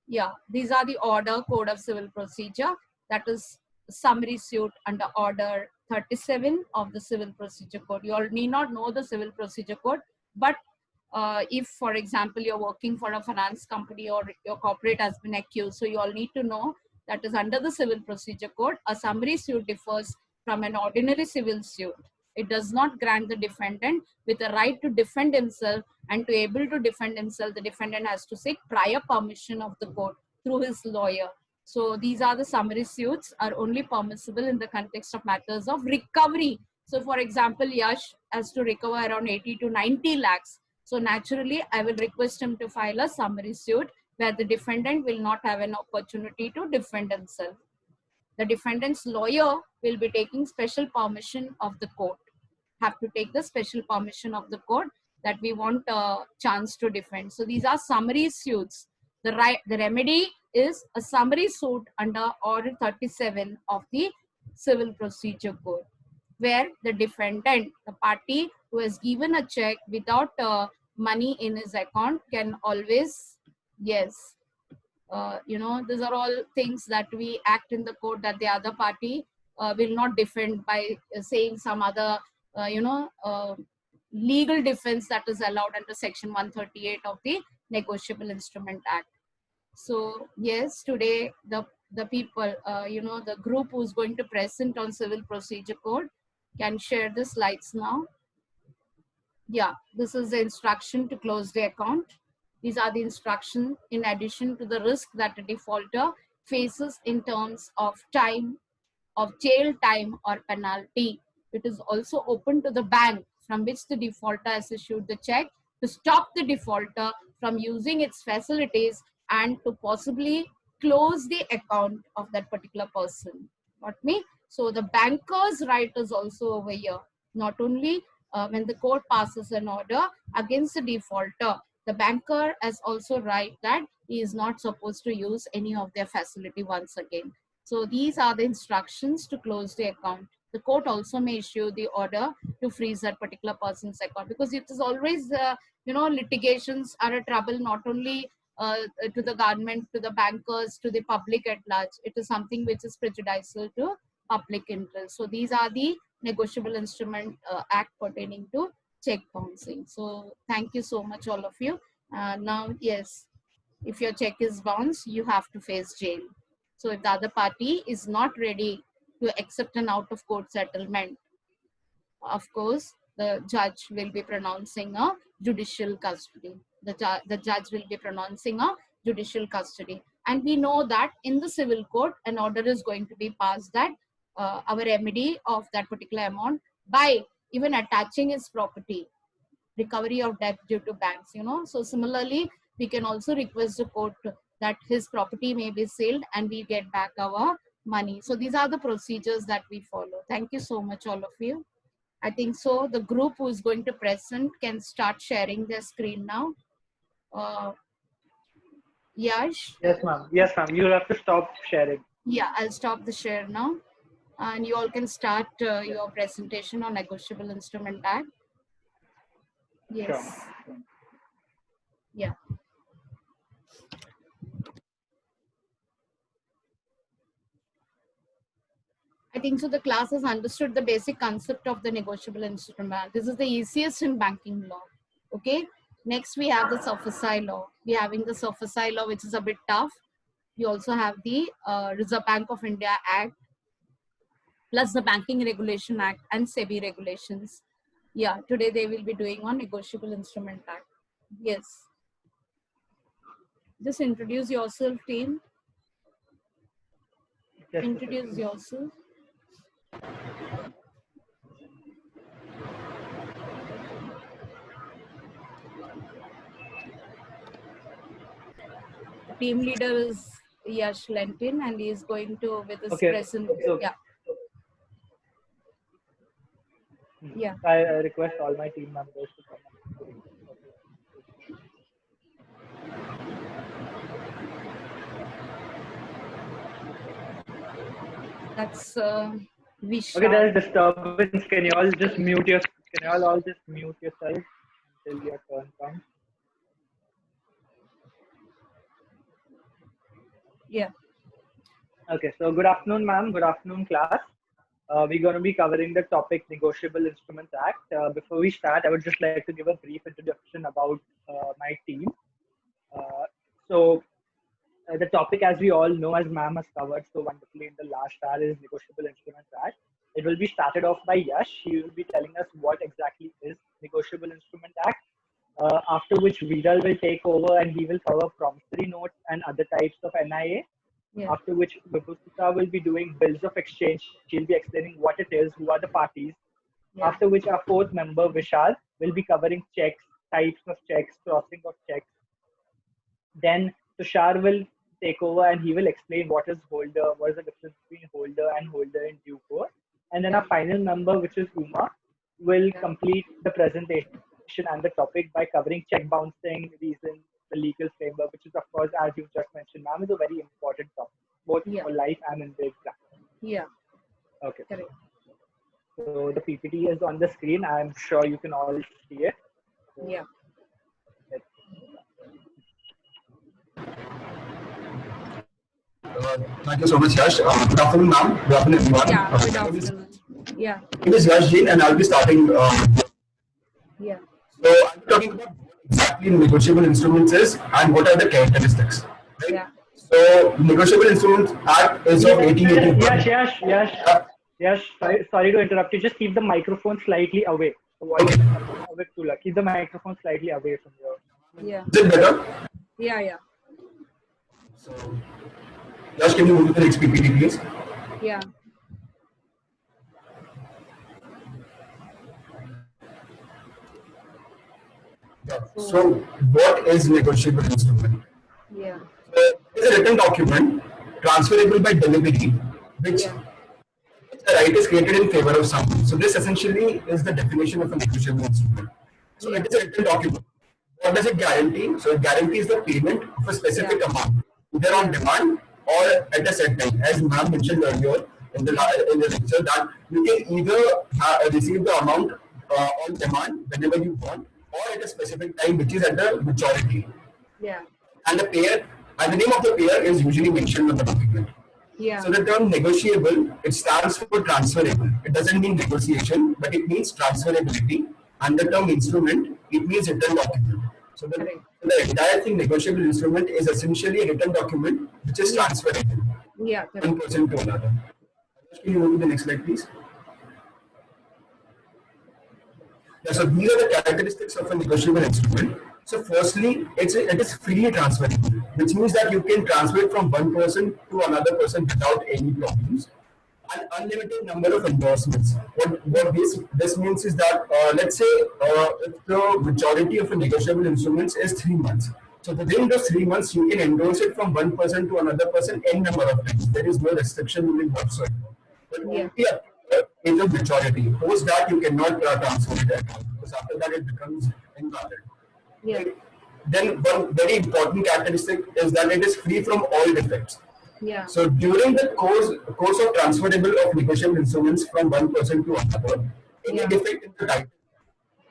Yeah, these are the order code of civil procedure, that is summary suit under order 37 of the civil procedure code. You all need not know the civil procedure code, but if, for example, you're working for a finance company or your corporate has been accused, so you all need to know that is under the Civil Procedure Code, a summary suit differs from an ordinary civil suit. It does not grant the defendant with a right to defend himself, and to able to defend himself, the defendant has to seek prior permission of the court through his lawyer. So these are the summary suits are only permissible in the context of matters of recovery. So for example, Yash has to recover around 80 to 90 lakhs. So naturally, I will request him to file a summary suit where the defendant will not have an opportunity to defend himself. The defendant's lawyer will be taking special permission of the court, have to take the special permission of the court that we want a chance to defend. So these are summary suits. The remedy is a summary suit under Order 37 of the Civil Procedure Code, where the defendant, the party who has given a check without money in his account, can always, yes, these are all things that we act in the court that the other party will not defend by saying some other, legal defense that is allowed under Section 138 of the Negotiable Instrument Act. So yes, today the people, the group who's going to present on Civil Procedure Code can share the slides now. Yeah, this is the instruction to close the account. These are the instructions in addition to the risk that a defaulter faces in terms of time, of jail time or penalty. It is also open to the bank from which the defaulter has issued the check to stop the defaulter from using its facilities and to possibly close the account of that particular person. Got me? So the banker's right is also over here. Not only when the court passes an order against the defaulter, the banker has also right that he is not supposed to use any of their facility once again. So these are the instructions to close the account. The court also may issue the order to freeze that particular person's account, because it is always, litigations are a trouble not only to the government, to the bankers, to the public at large. It is something which is prejudicial to public interest. So these are the Negotiable Instrument Act pertaining to check bouncing. So thank you so much, all of you. Now, yes, if your check is bounced, you have to face jail. So if the other party is not ready to accept an out-of-court settlement, of course, the judge will be pronouncing a judicial custody. The judge will be pronouncing a judicial custody. And we know that in the civil court, an order is going to be passed that our remedy of that particular amount by even attaching his property, recovery of debt due to banks, So similarly, we can also request the court that his property may be sold and we get back our money. So these are the procedures that we follow. Thank you so much, all of you. I think so. The group who is going to present can start sharing their screen now. Yash? Yes, ma'am. Yes, ma'am. You'll have to stop sharing. Yeah, I'll stop the share now. And you all can start your presentation on Negotiable Instrument Act. Yes. Sure. Yeah. I think so. The class has understood the basic concept of the negotiable instrument. This is the easiest in banking law. Okay. Next, we have the SOFSI law. We are having the SOFSI law, which is a bit tough. We also have the Reserve Bank of India Act, plus the Banking Regulation Act and SEBI regulations. Yeah, today they will be doing on Negotiable Instrument Act. Yes. Just introduce yourself, team. Yes, Introduce yourself. The team leader is Yash Lentin, and he is going to with his present. Yeah. Yeah. I request all my team members to come. That's Vishal. Okay, there's disturbance. Can you all just mute your? Can you all just mute yourself until your turn comes? Yeah. Okay. So good afternoon, ma'am. Good afternoon, class. We're going to be covering the topic Negotiable Instruments Act. Before we start, I would just like to give a brief introduction about my team. So, The topic, as we all know, as ma'am has covered so wonderfully in the last hour, is Negotiable Instruments Act. It will be started off by Yash. He will be telling us what exactly is Negotiable Instrument Act. After which Viral will take over and he will cover promissory notes and other types of NIA. Yeah. After which Vibhusita will be doing bills of exchange. She'll be explaining what it is, who are the parties. Yeah. After which our fourth member, Vishal, will be covering checks, types of checks, crossing of checks. Then Tushar will take over and he will explain what is holder, what is the difference between holder and holder in due course. And then our final member, which is Uma, will complete the presentation and the topic by covering check bouncing, reasons, the legal framework, which is, of course, as you just mentioned, ma'am, is a very important topic, both for life and in the exam. Yeah. Okay. Correct. So the PPT is on the screen. I'm sure you can all see it. Yeah. Thank you so much, Yash. Good afternoon, ma'am. Good afternoon, everyone. Yeah. Good afternoon. Yeah. My name is Yash Jain, and I'll be starting. Yeah. So I'm talking about what exactly negotiable instruments is and what are the characteristics. Right? Yeah. So Negotiable Instruments Act is of 1881. Yes. Sorry to interrupt you. Just keep the microphone slightly away. The voice is a bit too loud. Keep the microphone slightly away from your. Yeah. Is it better? Yeah. Yeah. So, Yash, can you move to the next PPT, please? Yeah. So, what is negotiable instrument? Yeah. So, it is a written document transferable by delivery, which the right is created in favor of someone. So, this essentially is the definition of a negotiable instrument. So, it is a written document. What does it guarantee? So, it guarantees the payment of a specific amount, either on demand or at a set time. As ma'am mentioned earlier in the lecture, that you can either receive the amount on demand whenever you want, or at a specific time, which is at the maturity. Yeah. And the payer, and the name of the payer is usually mentioned on the document. Yeah. So the term negotiable, it stands for transferable. It doesn't mean negotiation, but it means transferability. And the term instrument, it means written document. So the entire thing, negotiable instrument, is essentially a written document which is transferable. Yeah. One person to another. Can you move to the next slide, please? Yeah, so these are the characteristics of a negotiable instrument. So firstly, it is freely transferable, which means that you can transfer it from one person to another person without any problems. An unlimited number of endorsements. What this means is that, let's say, if the majority of a negotiable instruments is 3 months. So within those 3 months, you can endorse it from one person to another person n number of times. There is no restriction limit whatsoever. But only at the age of maturity. Post that, you cannot transfer it at all, because after that it becomes invalid. Yeah. Then one very important characteristic is that it is free from all defects. Yeah. So during the course of transferable of negotiable instruments from one person to another, any defect in the title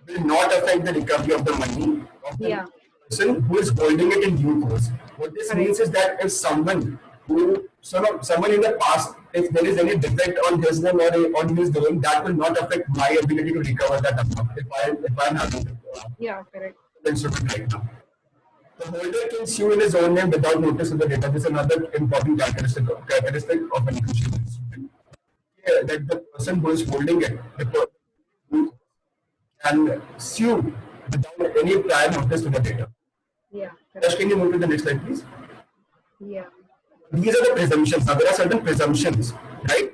will not affect the recovery of the money of the person who is holding it in due course. What this means is that if someone in the past, if there is any defect on his name or on his doing, that will not affect my ability to recover that amount if I'm having correct. the instrument right now. The holder can sue in his own name without notice of the data. This is another important characteristic of a negotiable instrument. That the person who is holding it, can sue without any prior notice to the data. Yeah. Just can you move to the next slide, please? Yeah. These are the presumptions. Now, there are certain presumptions, right?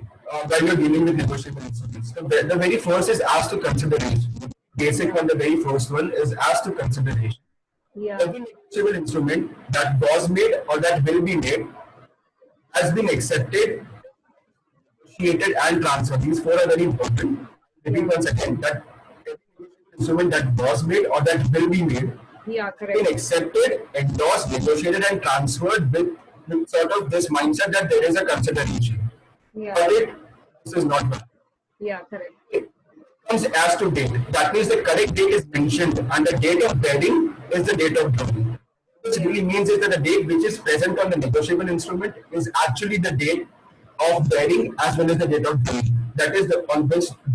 While you're dealing with negotiable instruments. The very first is as to consideration. Basic one, the very first one is as to consideration. Yeah. Every negotiable instrument that was made or that will be made has been accepted, negotiated, and transferred. These four are very important. Repeat once again that every instrument that was made or that will be made has been accepted, endorsed, negotiated, and transferred with sort of this mindset that there is a consideration. But this is not valid. Yeah, correct. It comes as to date. That means the correct date is mentioned and the date of bearing is the date of drawing. Which really means is that the date which is present on the negotiable instrument is actually the date of bearing as well as the date of drawing. That is the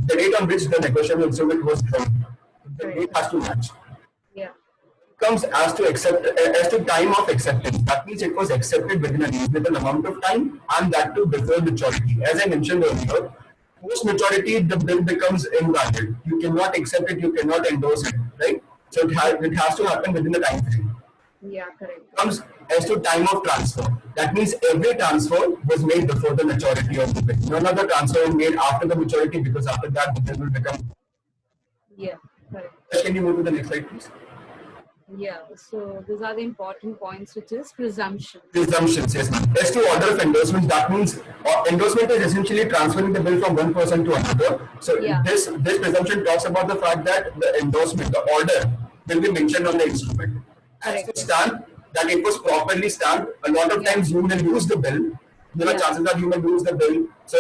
date on which the negotiable instrument was drawn. The date has to match. Yeah. comes as to accept as to time of acceptance. That means it was accepted within a reasonable amount of time, and that too before maturity. As I mentioned earlier, post maturity the bill becomes invalid. You cannot accept it, you cannot endorse it, right? So it has to happen within the time frame. Yeah, correct. Comes as to time of transfer. That means every transfer was made before the maturity of the bill. None of the transfer is made after the maturity, because after that the bill will become. Yeah, correct. Can you move to the next slide, please? Yeah, so these are the important points, which is presumption. Presumptions, yes, ma'am. As to order of endorsement, that means endorsement is essentially transferring the bill from one person to another. So Yeah. this presumption talks about the fact that the endorsement, the order, will be mentioned on the instrument. As to stamp, that it was properly stamped. A lot of times you will lose the bill. There are chances that you may lose the bill. So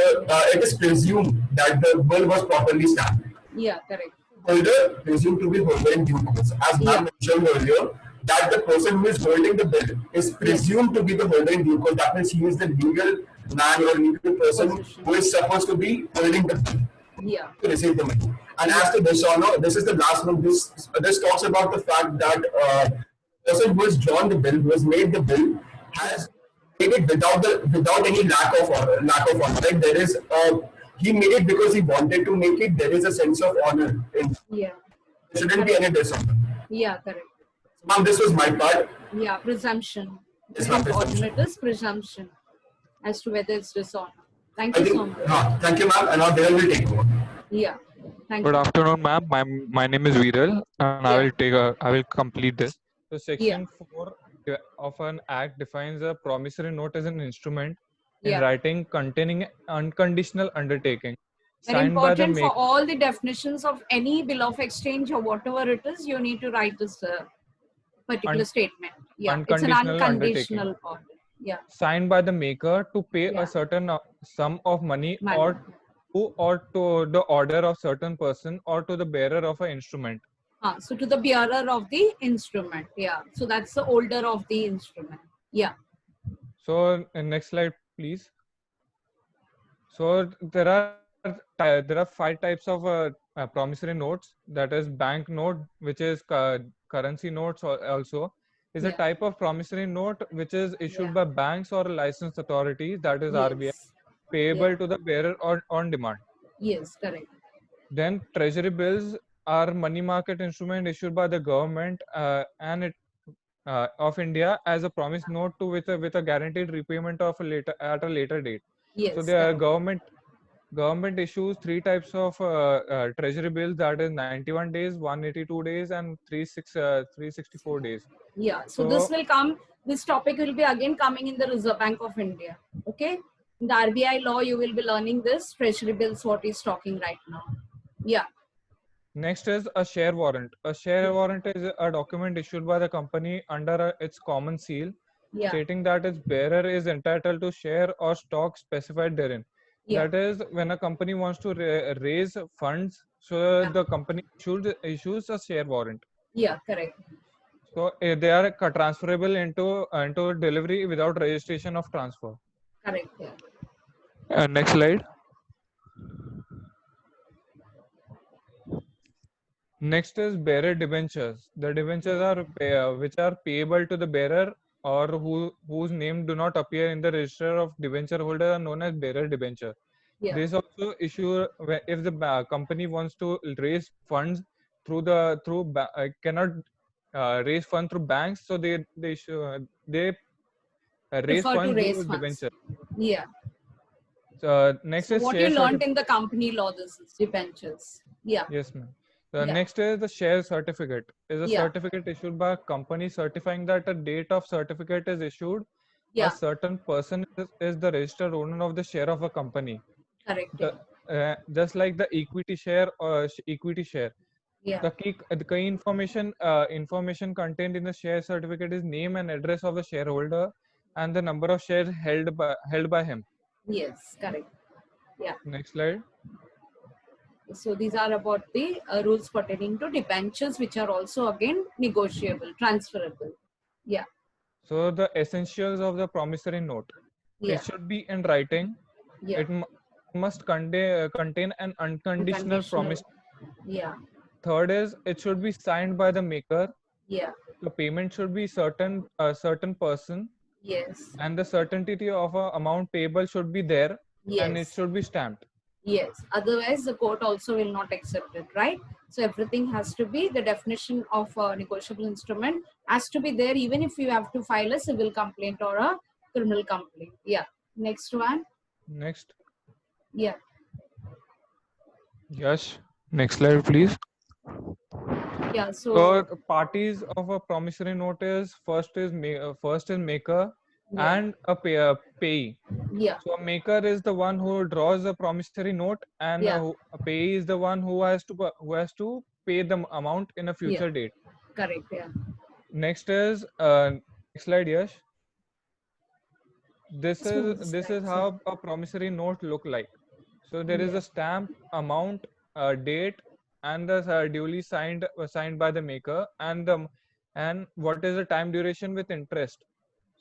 it is presumed that the bill was properly stamped. Yeah, correct. Holder presumed to be holder in due course. As I mentioned earlier, that the person who is holding the bill is presumed to be the holder in due course. That means he is the legal man or legal person who is supposed to be holding the bill. Yeah. To receive the money. And as to dishonor, this is the last one. This talks about the fact that the person who has drawn the bill, who has made the bill, has made it without any lack of honor. Right? There is he made it because he wanted to make it. There is a sense of honor. Yeah. There shouldn't be any dishonor. Yeah, correct. Ma'am, this was my part. Yeah, presumption. Yes, The ma'am, important is presumption as to whether it's dishonor. Thank you so much. Thank you, ma'am. And now Viral will take over. Yeah. Thank Good you. afternoon, ma'am. My name is Viral, and I will complete this. So, Section 4 of an act defines a promissory note as an instrument in writing containing unconditional undertaking Very signed by the important for maker. all the definitions of any bill of exchange or whatever it is, you need to write this particular statement. Yeah, it's an unconditional order. Yeah. Signed by the maker to pay a certain sum of money or to the order of certain person or to the bearer of an instrument. So to the bearer of the instrument. Yeah. So that's the holder of the instrument. Yeah. So next slide, please. So there are 5 types of promissory notes. That is bank note, which is currency notes also. Is a type of promissory note which is issued by banks or licensed authorities, that is RBI, payable to the bearer or on demand. Yes, correct. Then treasury bills are money market instrument issued by the government of India as a promise note with a guaranteed repayment at a later date. Yes, so the government issues 3 types of treasury bills, that is 91 days, 182 days, and 364 days. Yeah, so this topic will be again coming in the Reserve Bank of India. Okay, in the RBI law you will be learning this treasury bills, what is talking right now. Yeah. Next is a share warrant. A share warrant is a document issued by the company under its common seal, stating that its bearer is entitled to share or stock specified therein. That is, when a company wants to raise funds, so the company issues a share warrant. Yeah, correct. So they are transferable into delivery without registration of transfer. Correct. Yeah. Next slide. Next is bearer debentures. The debentures are which are payable to the bearer or whose name do not appear in the register of debenture holder are known as bearer debenture. Yeah. This also issue if the company wants to raise funds cannot raise funds through banks, so they raise funds through debenture. Yeah. So next is what you learned in the company law, this is debentures. Yeah. Yes, ma'am. The next is the share certificate. Is a certificate issued by a company certifying that a date of certificate is issued. A certain person is the registered owner of the share of a company. Correct. Just like the equity share or equity share. Yeah. The key information contained in the share certificate is name and address of the shareholder and the number of shares held by him. Yes, correct. Yeah. Next slide. So these are about the rules pertaining to debentures, which are also again negotiable, transferable. Yeah. So the essentials of the promissory note. It should be in writing. Yeah. It must contain an unconditional promise. Yeah. Third is it should be signed by the maker. Yeah. The payment should be a certain person, Yes. and the certainty of a amount payable should be there, and it Yes. should be stamped. Yes. Otherwise, the court also will not accept it, right? So everything has to be, the definition of a negotiable instrument has to be there, even if you have to file a civil complaint or a criminal complaint. Yeah. Next one. Next. Yeah. Yes. Next slide, please. Yeah. So So parties of a promissory note is first is maker yeah. and a payee. Yeah. So a maker is the one who draws a promissory note, and Yeah. a payee is the one who has to pay the amount in a Yeah. future date. Correct. Yeah. Next is next slide, Yash. This Smooth is slides, how a promissory note look like. So there is yeah. a stamp, amount, date, and the duly signed by the maker, and what is the time duration with interest.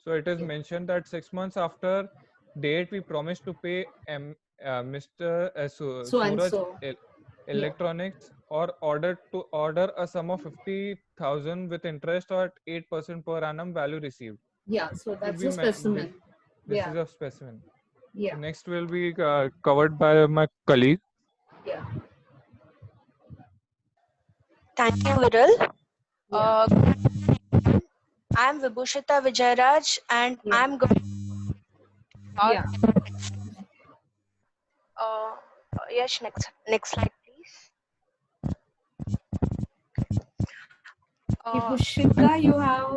So it is Yeah. mentioned that 6 months after date we promise to pay Mr. So and Suraj so. Yeah. Electronics or order a sum of 50,000 with interest or at 8% per annum value received. Yeah. So Should that's be a specimen. this Yeah. is a specimen. Yeah. Next will be covered by my colleague. Yeah. Thank you, Viral. Yeah. I'm Vibhushita Vijayaraj, and Yeah. I'm going. Yeah. Yes, next slide, please. Vibhushita, you have.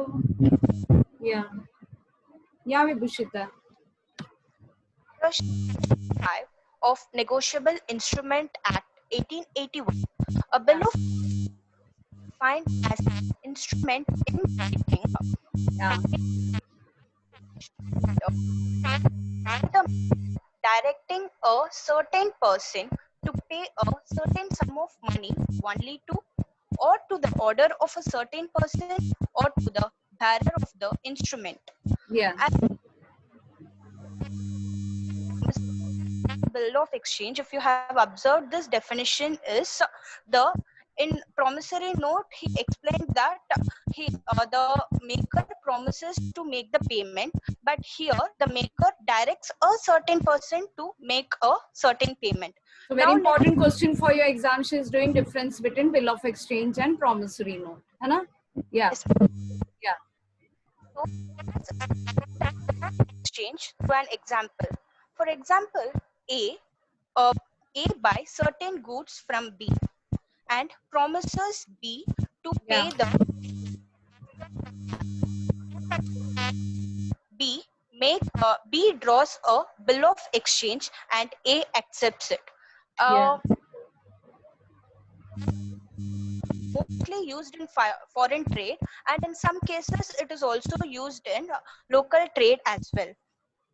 Yeah. Yeah, Vibhushita. 5 of Negotiable Instrument Act 1881, a bill of defined as an instrument in writing Yeah. directing a certain person to pay a certain sum of money only to or to the order of a certain person or to the bearer of the instrument. Yeah. And bill of exchange, if you have observed, this definition is the in promissory note he explained that the maker promises to make the payment, but here the maker directs a certain person to make a certain payment. So very important question for your exam. She is doing difference between bill of exchange and promissory note. Hai na? Yeah. Yeah. So exchange through an example. For example, A buy certain goods from B and promises B to pay the B draws a bill of exchange and A accepts it. Mostly used in foreign trade, and in some cases it is also used in local trade as well.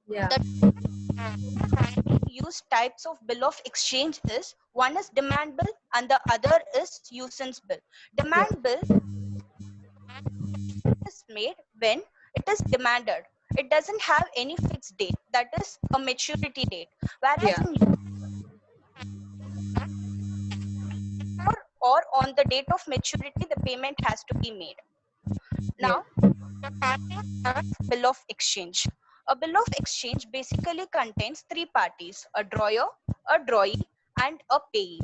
Yeah. The used types of bill of exchange is one is demand bill and the other is usance bill. Demand bill is made when it is demanded. It doesn't have any fixed date, that is a maturity date. Whereas or on the date of maturity, the payment has to be made. Now, bill of exchange. A bill of exchange basically contains three parties: a drawer, a drawee, and a payee.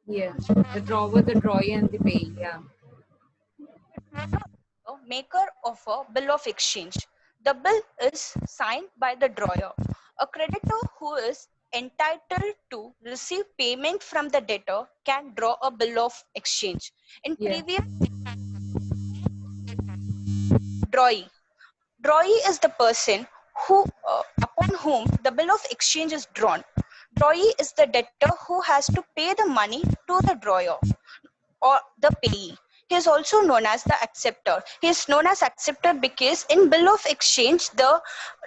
Yeah, the drawer, the drawee, and the payee. Yeah. A maker of a bill of exchange. The bill is signed by the drawer. A creditor who is entitled to receive payment from the debtor can draw a bill of exchange. In previous, drawee. Drawee is the person who, upon whom the bill of exchange is drawn. Drawee is the debtor who has to pay the money to the drawer or the payee. He is also known as the acceptor. He is known as acceptor because in bill of exchange, the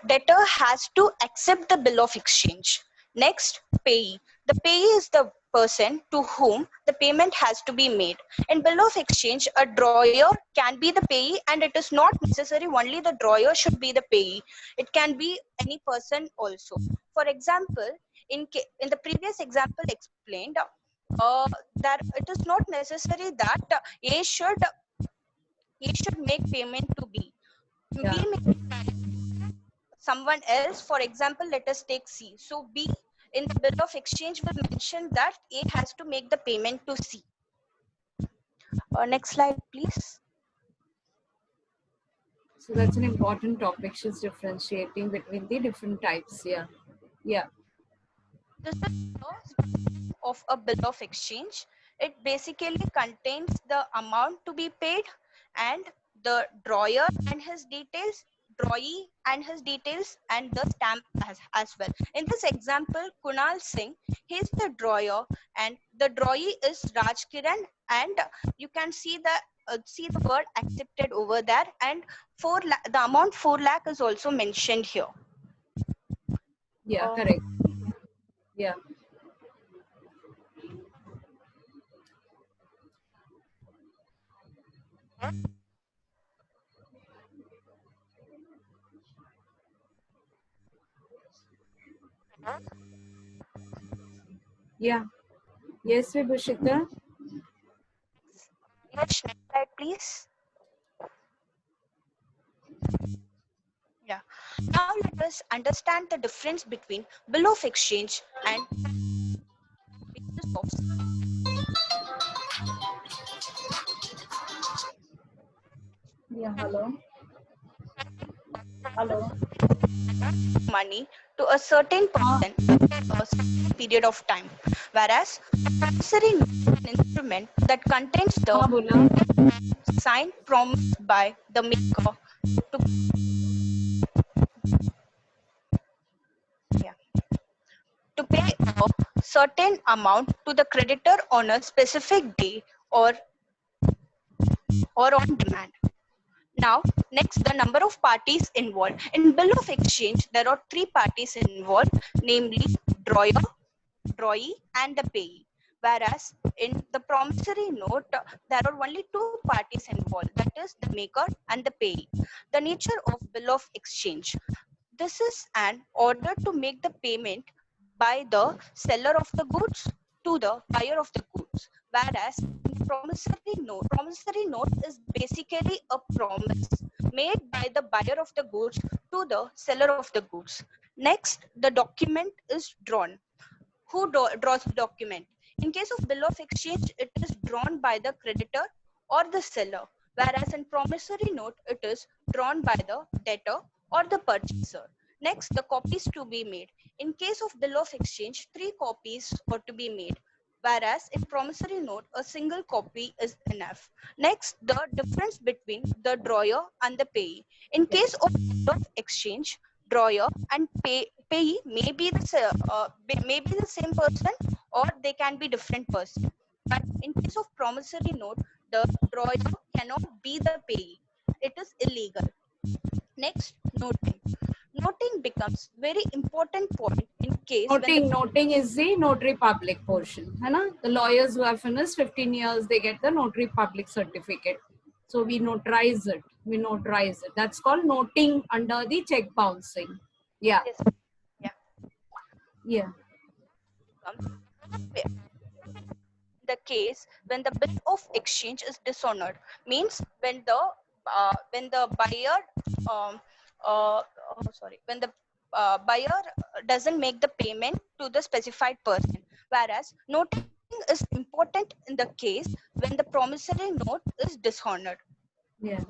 debtor has to accept the bill of exchange. Next, payee. The payee is the person to whom the payment has to be made. In bill of exchange, a drawer can be the payee, and it is not necessary only the drawer should be the payee. It can be any person also. For example, in the previous example explained, that it is not necessary that A should he should make payment to B. Yeah. B may someone else. For example, let us take C. So B in the bill of exchange will mention that A has to make the payment to C. Next slide, please. So that's an important topic. She's differentiating between the different types. Yeah. Yeah. This is the of a bill of exchange. It basically contains the amount to be paid and the drawer and his details, drawee and his details, and the stamp as well. In this example, Kunal Singh, he's the drawer and the drawee is Raj Kiran, and you can see the word accepted over there, and the amount 4 lakh is also mentioned here. Yeah, correct. Yeah. Yeah. Yes, Vibhushita. Yes, next slide, please. Yeah. Now let us understand the difference between bill of exchange and basis of Yeah, hello. Hello. money to a certain person for a certain period of time, whereas promissory note is an instrument that contains the हाँ बोला. signed promise by the maker to, yeah, to pay a certain amount to the creditor on a specific day or on demand. Now, next, the number of parties involved. In bill of exchange, there are 3 parties involved, namely drawer, drawee, and the payee. Whereas in the promissory note, there are only 2 parties involved, that is the maker and the payee. The nature of bill of exchange. This is an order to make the payment by the seller of the goods to the buyer of the goods. Whereas promissory note is basically a promise made by the buyer of the goods to the seller of the goods. Next, the document is drawn. Who draws the document? In case of bill of exchange, it is drawn by the creditor or the seller, whereas in promissory note, it is drawn by the debtor or the purchaser. Next, the copies to be made. In case of bill of exchange, 3 copies are to be made, whereas in promissory note, a single copy is enough. Next, the difference between the drawer and the payee. In case of bill of exchange, drawer and payee may be the same person or they can be different person. But in case of promissory note, the drawer cannot be the payee. It is illegal. Next, noting. Noting becomes very important point in case Noting is the notary public portion. है ना? The lawyers who have finished 15 years, they get the notary public certificate. So we notarize it. That's called noting under the check bouncing. Yeah. Yes. Yeah. Yeah. The case when the bill of exchange is dishonored, means when the buyer when the buyer doesn't make the payment to the specified person, whereas noting is important in the case when the promissory note is dishonored. Yeah.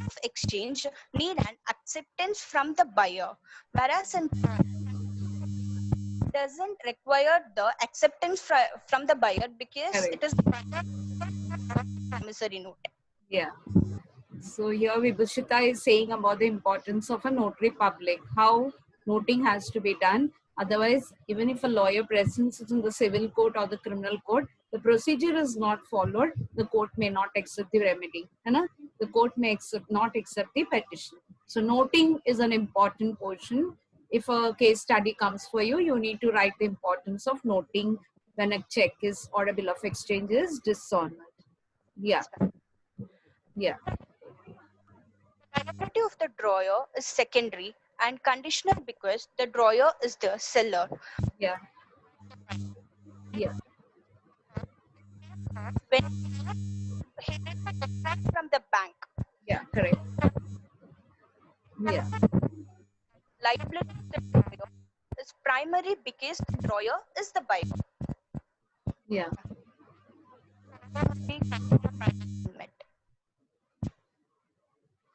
Of exchange need an acceptance from the buyer, whereas in doesn't require the acceptance from the buyer because Correct. it is promissory note. Yeah. So here Vibhushita is saying about the importance of a notary public, how noting has to be done. Otherwise, even if a lawyer presents it in the civil court or the criminal court, the procedure is not followed, the court may not accept the remedy. The court may not accept the petition. So noting is an important portion. If a case study comes for you, you need to write the importance of noting when a check is or a bill of exchange is dishonored. Yeah. Yeah. Liability of the drawer is secondary and conditional because the drawer is the seller. Yeah. Yeah. When from the bank. Yeah, correct. Yeah. Liability of the drawer is primary because the drawer is the buyer. Yeah.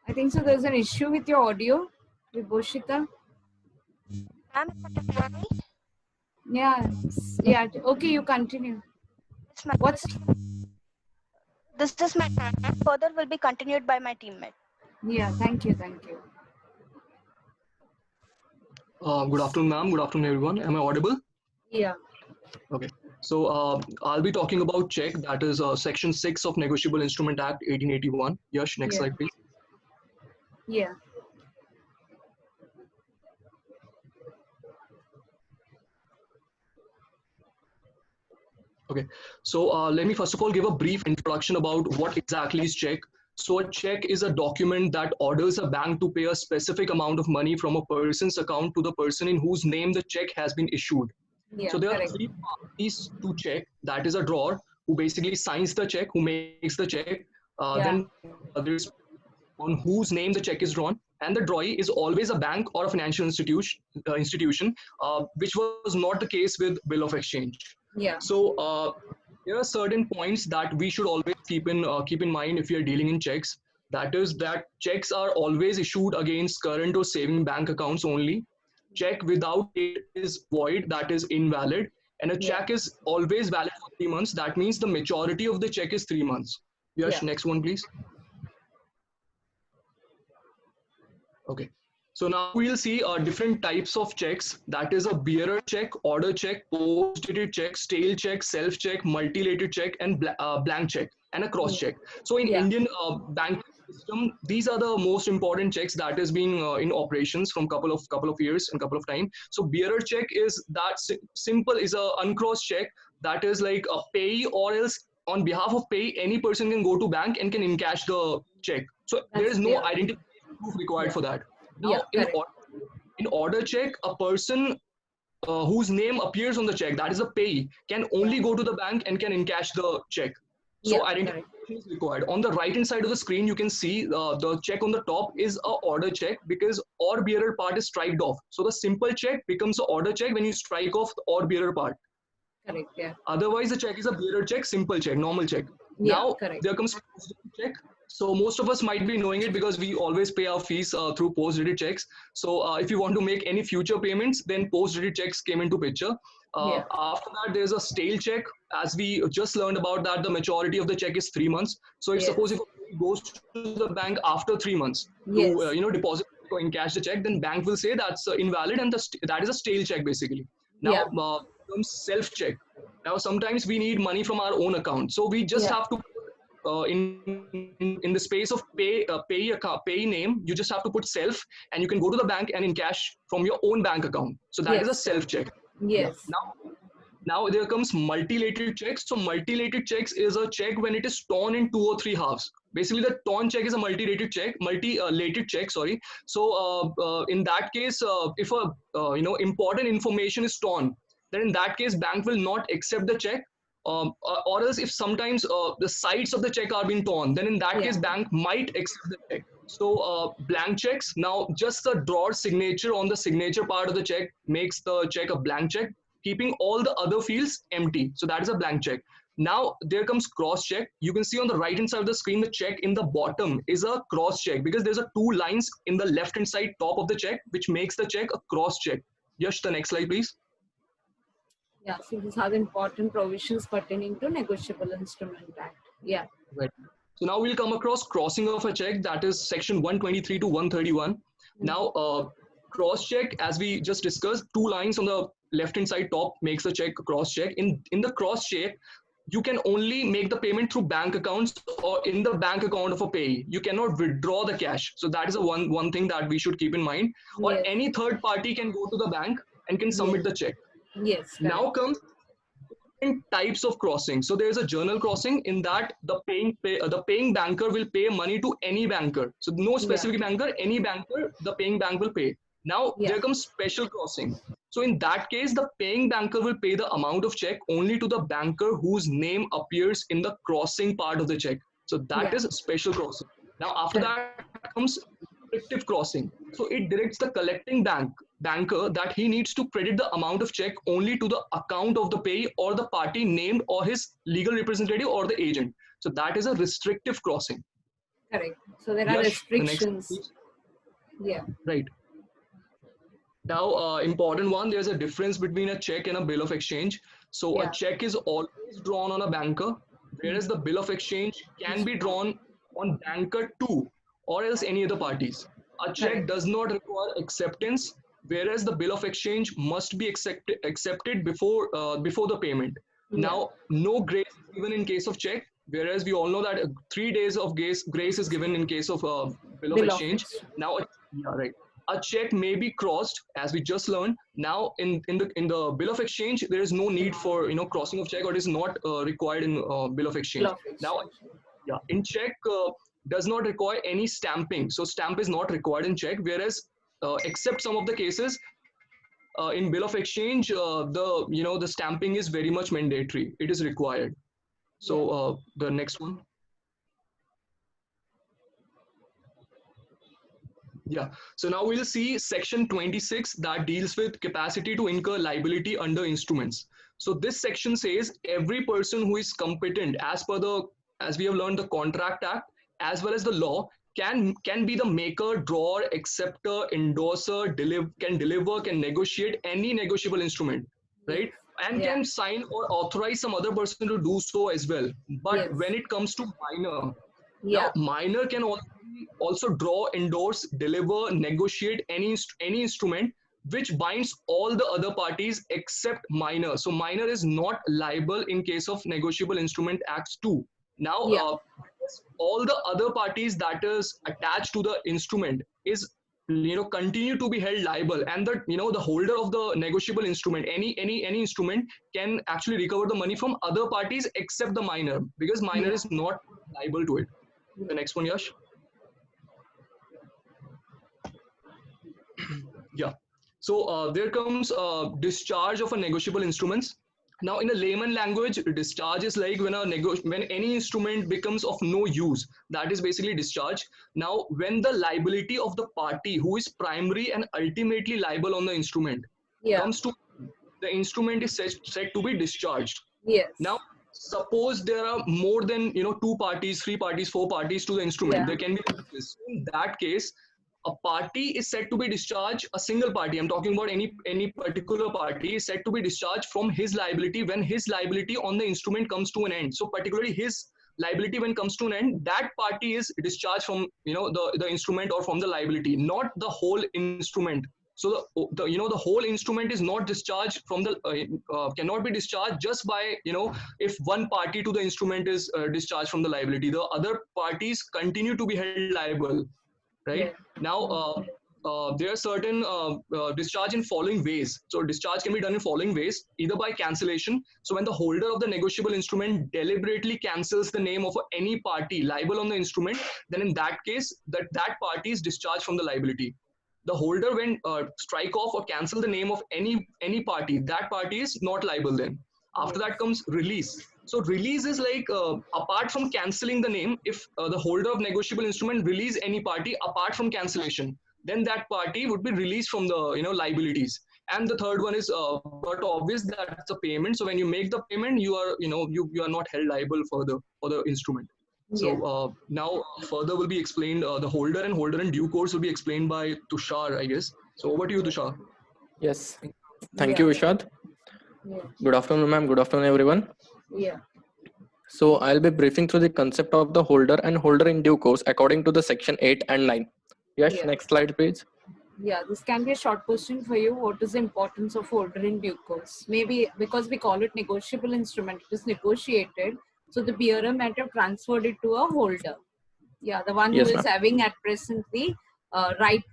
I think so. There's an issue with your audio, Vibhushita. Yeah. Yeah. Okay, you continue. What's This is my further will be continued by my teammate. Yeah, thank you, thank you. Good afternoon, ma'am. Good afternoon, everyone. Am I audible? Yeah. Okay. So I'll be talking about check. That is Section 6 of Negotiable Instrument Act 1881. Yash, next Yeah. slide, please. Yeah. Okay. So let me first of all give a brief introduction about what exactly is check. So a check is a document that orders a bank to pay a specific amount of money from a person's account to the person in whose name the check has been issued. Yeah, So there correct. are three parties to check. That is a drawer who basically signs the check, who makes the check. Then there's on whose name the check is drawn, and the drawee is always a bank or a financial institution, which was not the case with bill of exchange. Yeah. So there are certain points that we should always keep in mind if we are dealing in checks. That is that checks are always issued against current or saving bank accounts only. Check without date is void, that is invalid, and a check is always valid for 3 months. That means the maturity of the check is 3 months. Yash, next one, please. Okay. So now we'll see different types of checks. That is a bearer check, order check, post-dated check, stale check, self-check, multi-lated check, and blank check, and a cross-check. So in Indian banking system, these are the most important checks that is being in operations from couple of years and couple of time. So bearer check is that simple, is a uncrossed check that is like a pay, or else on behalf of pay, any person can go to bank and can encash the check. So there is no identification proof required for that. Now, in order check, a person whose name appears on the check, that is a payee, can only go to the bank and can encash the check. So identification is required. On the right hand side of the screen, you can see the check on the top is a order check because or bearer part is striked off. So the simple check becomes an order check when you strike off the or bearer part. Correct. Yeah. Otherwise, the check is a bearer check, simple check, normal check. Yeah, now correct. there comes post-dated check. So most of us might be knowing it because we always pay our fees through post-dated checks. So if you want to make any future payments, then post-dated checks came into picture. After that, there's a stale check. As we just learned about that, the maturity of the check is 3 months. So if suppose if it goes to the bank after 3 months to deposit or encash the check, then bank will say that's invalid, and that is a stale check basically. Now comes self-check. Now sometimes we need money from our own account, so we just have to in the space of pay name, you just have to put self, and you can go to the bank and encash from your own bank account. So that is a self check. Now there comes multi-lated checks. So multi-lated checks is a check when it is torn in 2 or 3 halves. Basically, the torn check is a multi-lated check, multi-lated check. Sorry. So in that case, if a important information is torn, then in that case, bank will not accept the check. Or else if sometimes the sides of the check are being torn, then in that case bank might accept the check. So blank checks, now just the drawer signature on the signature part of the check makes the check a blank check, keeping all the other fields empty. So that is a blank check. Now there comes cross check. You can see on the right hand side of the screen, the check in the bottom is a cross check because there's a 2 lines in the left hand side top of the check which makes the check a cross check. Yash, the next slide please. Yeah, so these are the important provisions pertaining to Negotiable Instrument Act. Yeah. Right. So now we'll come across crossing of a check, that is section 123 to 131. Now, cross check, as we just discussed, 2 lines on the left hand side top makes the check cross check. In the cross check, you can only make the payment through bank accounts or in the bank account of a payee. You cannot withdraw the cash. So that is a one thing that we should keep in mind. Or any third party can go to the bank and can submit the check. Yes. Now comes different types of crossing. So there is a journal crossing. In that, the paying banker will pay money to any banker. So no specific banker, any banker, the paying bank will pay. Now there comes special crossing. So in that case, the paying banker will pay the amount of check only to the banker whose name appears in the crossing part of the check. So that is special crossing. Now after that comes restrictive crossing. So it directs the collecting banker that he needs to credit the amount of check only to the account of the payee or the party named or his legal representative or the agent. So that is a restrictive crossing. Correct. So there are restrictions. Yeah. Right. Now, important one, there's a difference between a check and a bill of exchange. So a check is always drawn on a banker, whereas the bill of exchange can be drawn on banker too, or else any other parties. A check does not require acceptance, whereas the bill of exchange must be accepted before the payment. Now, no grace is given in case of check, whereas we all know that 3 days of grace is given in case of bill of exchange. Now, a check may be crossed, as we just learned. Now, in the bill of exchange, there is no need for crossing of check, or it is not required in bill of exchange. Now, in check does not require any stamping, so stamp is not required in check. Whereas, except some of the cases, in bill of exchange, the stamping is very much mandatory. It is required. So the next one. Yeah, so now we'll see section 26 that deals with capacity to incur liability under instruments. So this section says every person who is competent as we have learned, the Contract Act, as well as the law, can be the maker, drawer, acceptor, endorser, can deliver, can negotiate any negotiable instrument, right? And can sign or authorize some other person to do so as well. But when it comes to minor, now minor can also draw, endorse, deliver, negotiate any instrument which binds all the other parties except minor. So minor is not liable in case of Negotiable Instrument Acts 2. Now, all the other parties that is attached to the instrument is continue to be held liable, and the holder of the negotiable instrument, any instrument, can actually recover the money from other parties except the minor, because minor is not liable to it. The next one, Yash. Yeah. So there comes discharge of a negotiable instruments. Now, in a layman language, discharge is like when any instrument becomes of no use. That is basically discharge. Now, when the liability of the party who is primary and ultimately liable on the instrument comes to, the instrument is said to be discharged. Yes. Now, suppose there are more than 2 parties, 3 parties, 4 parties to the instrument. There can be this. In that case, a party is said to be discharged, a single party, I'm talking about any particular party, is said to be discharged from his liability when his liability on the instrument comes to an end. So particularly his liability when comes to an end, that party is discharged from the instrument or from the liability, not the whole instrument. So the whole instrument is not discharged from the cannot be discharged just by if one party to the instrument is discharged from the liability. The other parties continue to be held liable. Right? Now, there are certain discharge in following ways. So discharge can be done in following ways, either by cancellation. So when the holder of the negotiable instrument deliberately cancels the name of any party liable on the instrument, then in that case, that party is discharged from the liability. The holder, when strike off or cancel the name of any party, that party is not liable then. After that comes release. So release is like, apart from cancelling the name, if the holder of negotiable instrument release any party apart from cancellation, then that party would be released from the liabilities. And the third one is, but obvious, that's a payment. So when you make the payment, you are you are not held liable for the instrument. So now further will be explained. The holder in due course will be explained by Tushar, I guess. So over to you, Tushar. Yes. Thank you, Vishad. Good afternoon, ma'am. Good afternoon, everyone. So I'll be briefing through the concept of the holder and holder in due course according to the section 8 and 9. Yes, next slide, please. Yeah, this can be a short question for you. What is the importance of holder in due course? Maybe because we call it negotiable instrument, it is negotiated. So the bearer might have transferred it to a holder. Yeah, the one who is having at present the right,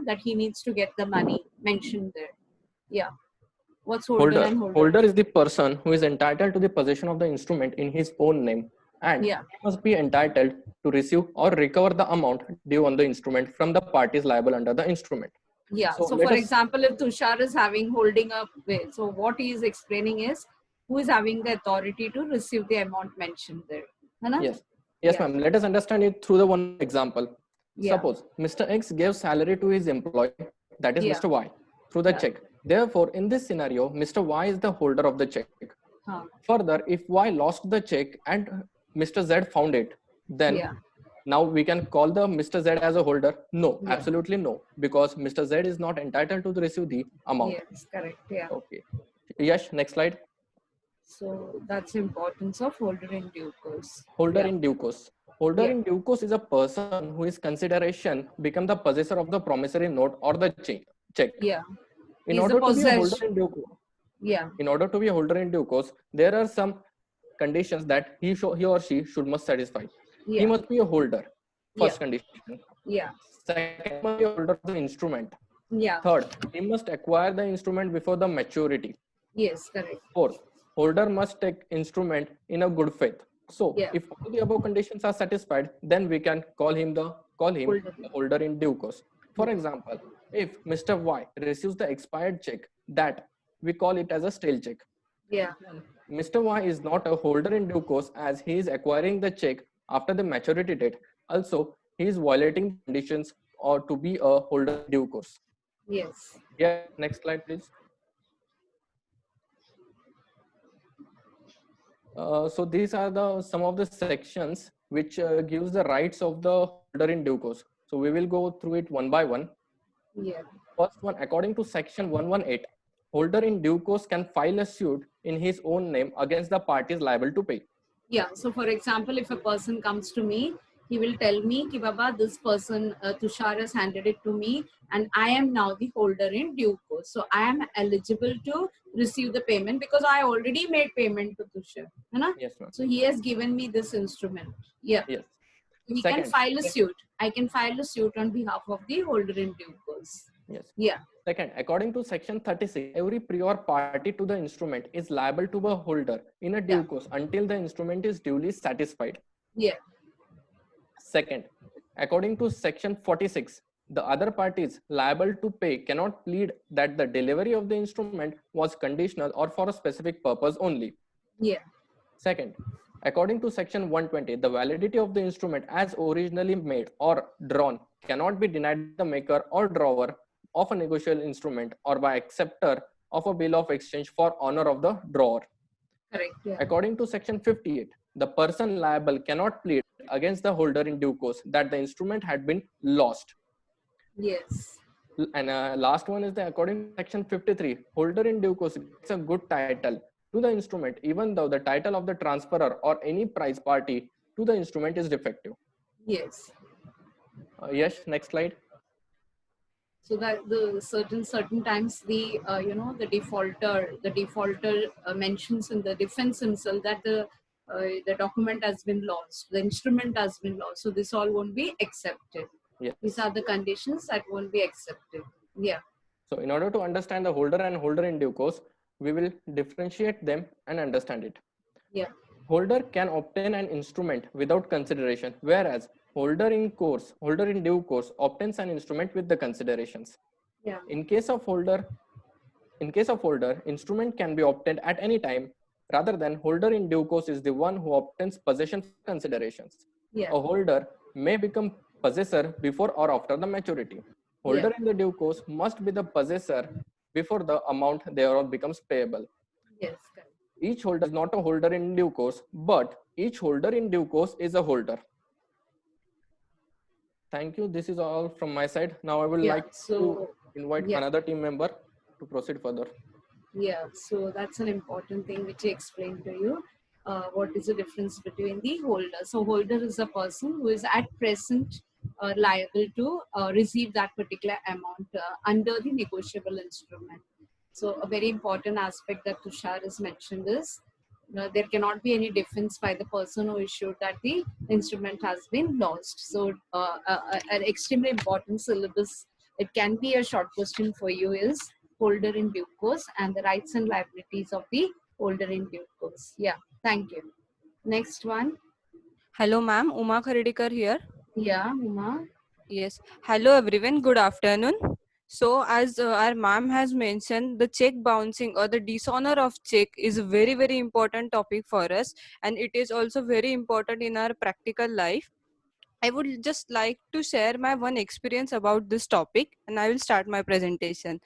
that he needs to get the money mentioned there. Yeah. What's holder and holder? Holder is the person who is entitled to the possession of the instrument in his own name, and must be entitled to receive or recover the amount due on the instrument from the parties liable under the instrument. Yeah. So for example, if Tushar is holding a bill, so what he is explaining is who is having the authority to receive the amount mentioned there. Yes. Yes, ma'am. Let us understand it through the one example. Suppose Mr. X gave salary to his employee, that is Mr. Y, through the check. Therefore, in this scenario, Mr. Y is the holder of the check. Further, if Y lost the check and Mr. Z found it, then now we can call the Mr. Z as a holder? No, absolutely no, because Mr. Z is not entitled to receive the amount. Yes, correct. Yeah. Okay. Yes, next slide. So that's the importance of holder in due course. Holder in due course. Holder in due course is a person who is consideration become the possessor of the promissory note or the check. Yeah. In order to be a holder in due course. Yeah. In order to be a holder in due course, there are some conditions that he or she must satisfy. He must be a holder. First condition. Yeah. Second, must be a holder of the instrument. Yeah. Third, he must acquire the instrument before the maturity. Yes, correct. Fourth, holder must take instrument in a good faith. So, if all the above conditions are satisfied, then we can call him the holder in due course. For example, if Mr. Y receives the expired check, that we call it as a stale check. Yeah. Mr. Y is not a holder in due course as he is acquiring the check after the maturity date. Also, he is violating conditions or to be a holder in due course. Yes. Yeah. Next slide, please. So these are some of the sections which gives the rights of the holder in due course. So we will go through it one by one. Yeah. First one, according to section 118, holder in due course can file a suit in his own name against the parties liable to pay. Yeah. So for example, if a person comes to me, he will tell me, Ki Baba, this person, Tushar has handed it to me and I am now the holder in due course. So I am eligible to receive the payment because I already made payment to Tushar. Yes, ma'am. So he has given me this instrument. Yeah. Yes. He can file a suit. I can file a suit on behalf of the holder in due course. Yes. Yeah. Second, according to section 36, every prior party to the instrument is liable to the holder in a due course until the instrument is duly satisfied. Yeah. Second, according to section 46, the other parties liable to pay cannot plead that the delivery of the instrument was conditional or for a specific purpose only. Yeah. Second, according to section 120, the validity of the instrument as originally made or drawn cannot be denied by the maker or drawer of a negotiable instrument or by acceptor of a bill of exchange for honor of the drawer. Correct. Yeah. According to section 58, the person liable cannot plead against the holder in due course that the instrument had been lost. Yes. And last one is according to section 53, holder in due course gets a good title to the instrument even though the title of the transferor or any price party to the instrument is defective. Yes. Yes, next slide. So that the certain times the the defaulter mentions in the defense himself that the document has been lost, the instrument has been lost. So this all won't be accepted. Yes. These are the conditions that won't be accepted. Yeah. So in order to understand the holder and holder in due course, we will differentiate them and understand it. Yeah. Holder can obtain an instrument without consideration, whereas holder in due course obtains an instrument with the considerations. Yeah. In case of holder, instrument can be obtained at any time, rather than holder in due course is the one who obtains possession for considerations. Yeah. A holder may become possessor before or after the maturity. Holder in the due course must be the possessor before the amount thereof becomes payable. Yes. Correct. Each holder is not a holder in due course, but each holder in due course is a holder. Thank you. This is all from my side. Now I will like to invite another team member to proceed further. Yeah, so that's an important thing which I explained to you. What is the difference between the holder? So holder is a person who is at present liable to receive that particular amount under the negotiable instrument. So a very important aspect that Tushar has mentioned is there cannot be any defense by the person who issued that the instrument has been lost. So an extremely important syllabus, it can be a short question for you, is holder in due course and the rights and liabilities of the holder in due course. Yeah, thank you. Next one. Hello, ma'am. Uma Kharidikar here. Yeah, Uma. Yes. Hello, everyone. Good afternoon. So, as our ma'am has mentioned, the check bouncing or the dishonor of check is a very, very important topic for us, and it is also very important in our practical life. I would just like to share my one experience about this topic, and I will start my presentation.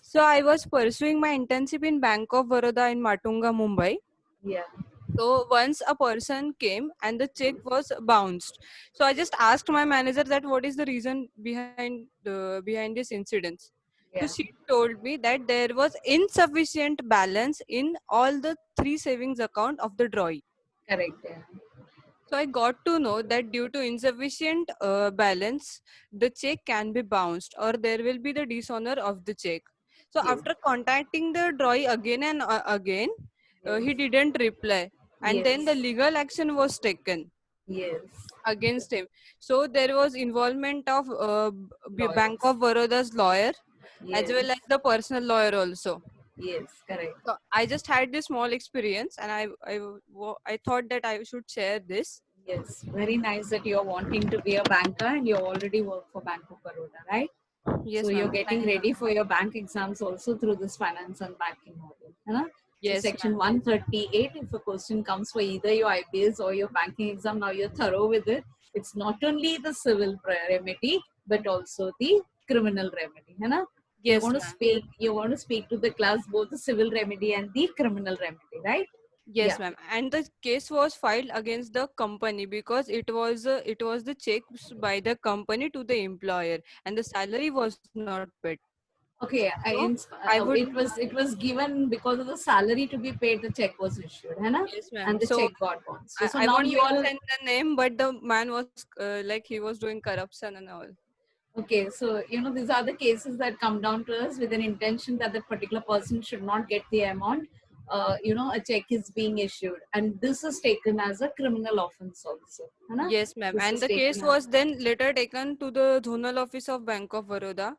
So, I was pursuing my internship in Bank of Baroda in Matunga, Mumbai. Yeah. So once a person came and the check was bounced. So I just asked my manager that what is the reason behind this incident. So Yeah. she told me that there was insufficient balance in all the three savings account of the drawee. Correct. Yeah. So I got to know that due to insufficient balance, the check can be bounced or there will be the dishonor of the check. So Yes. after contacting the drawee again and again, he didn't reply, and then the Yes. legal action was taken Yes. against him. So there was involvement of Bank Lawyers. of Baroda's lawyer as Yes. well as the personal lawyer also. Yes. Correct. So I just had this small experience, and I thought that I should share this. Yes. Very nice that you're wanting to be a banker and you already work for Bank of Baroda, right? Yes, So you're ma'am. getting ready for your bank exams also through this finance and banking module. Right? So Yes, section ma'am. 138, if a question comes for either your IPS or your banking exam, now you're thorough with it. It's not only the civil remedy, but also the criminal remedy. Right? You're Yes, going to ma'am. speak. You want to speak to the class both the civil remedy and the criminal remedy, right? Yes, Yeah. ma'am. And the case was filed against the company because it was the checks by the company to the employer, and the salary was not paid. Okay, So I would. it was given because of the salary to be paid. The check was issued, है ना? Yes, ma'am. And the So check got bounced. So I now won't you all mention the name, but the man was like he was doing corruption and all. okay. So these are the cases that come down to us with an intention that the particular person should not get the amount. A check is being issued, and this is taken as a criminal offense also, है ना? Yes, ma'am. This And is the case taken as was then later taken to the zonal office of Bank of Baroda.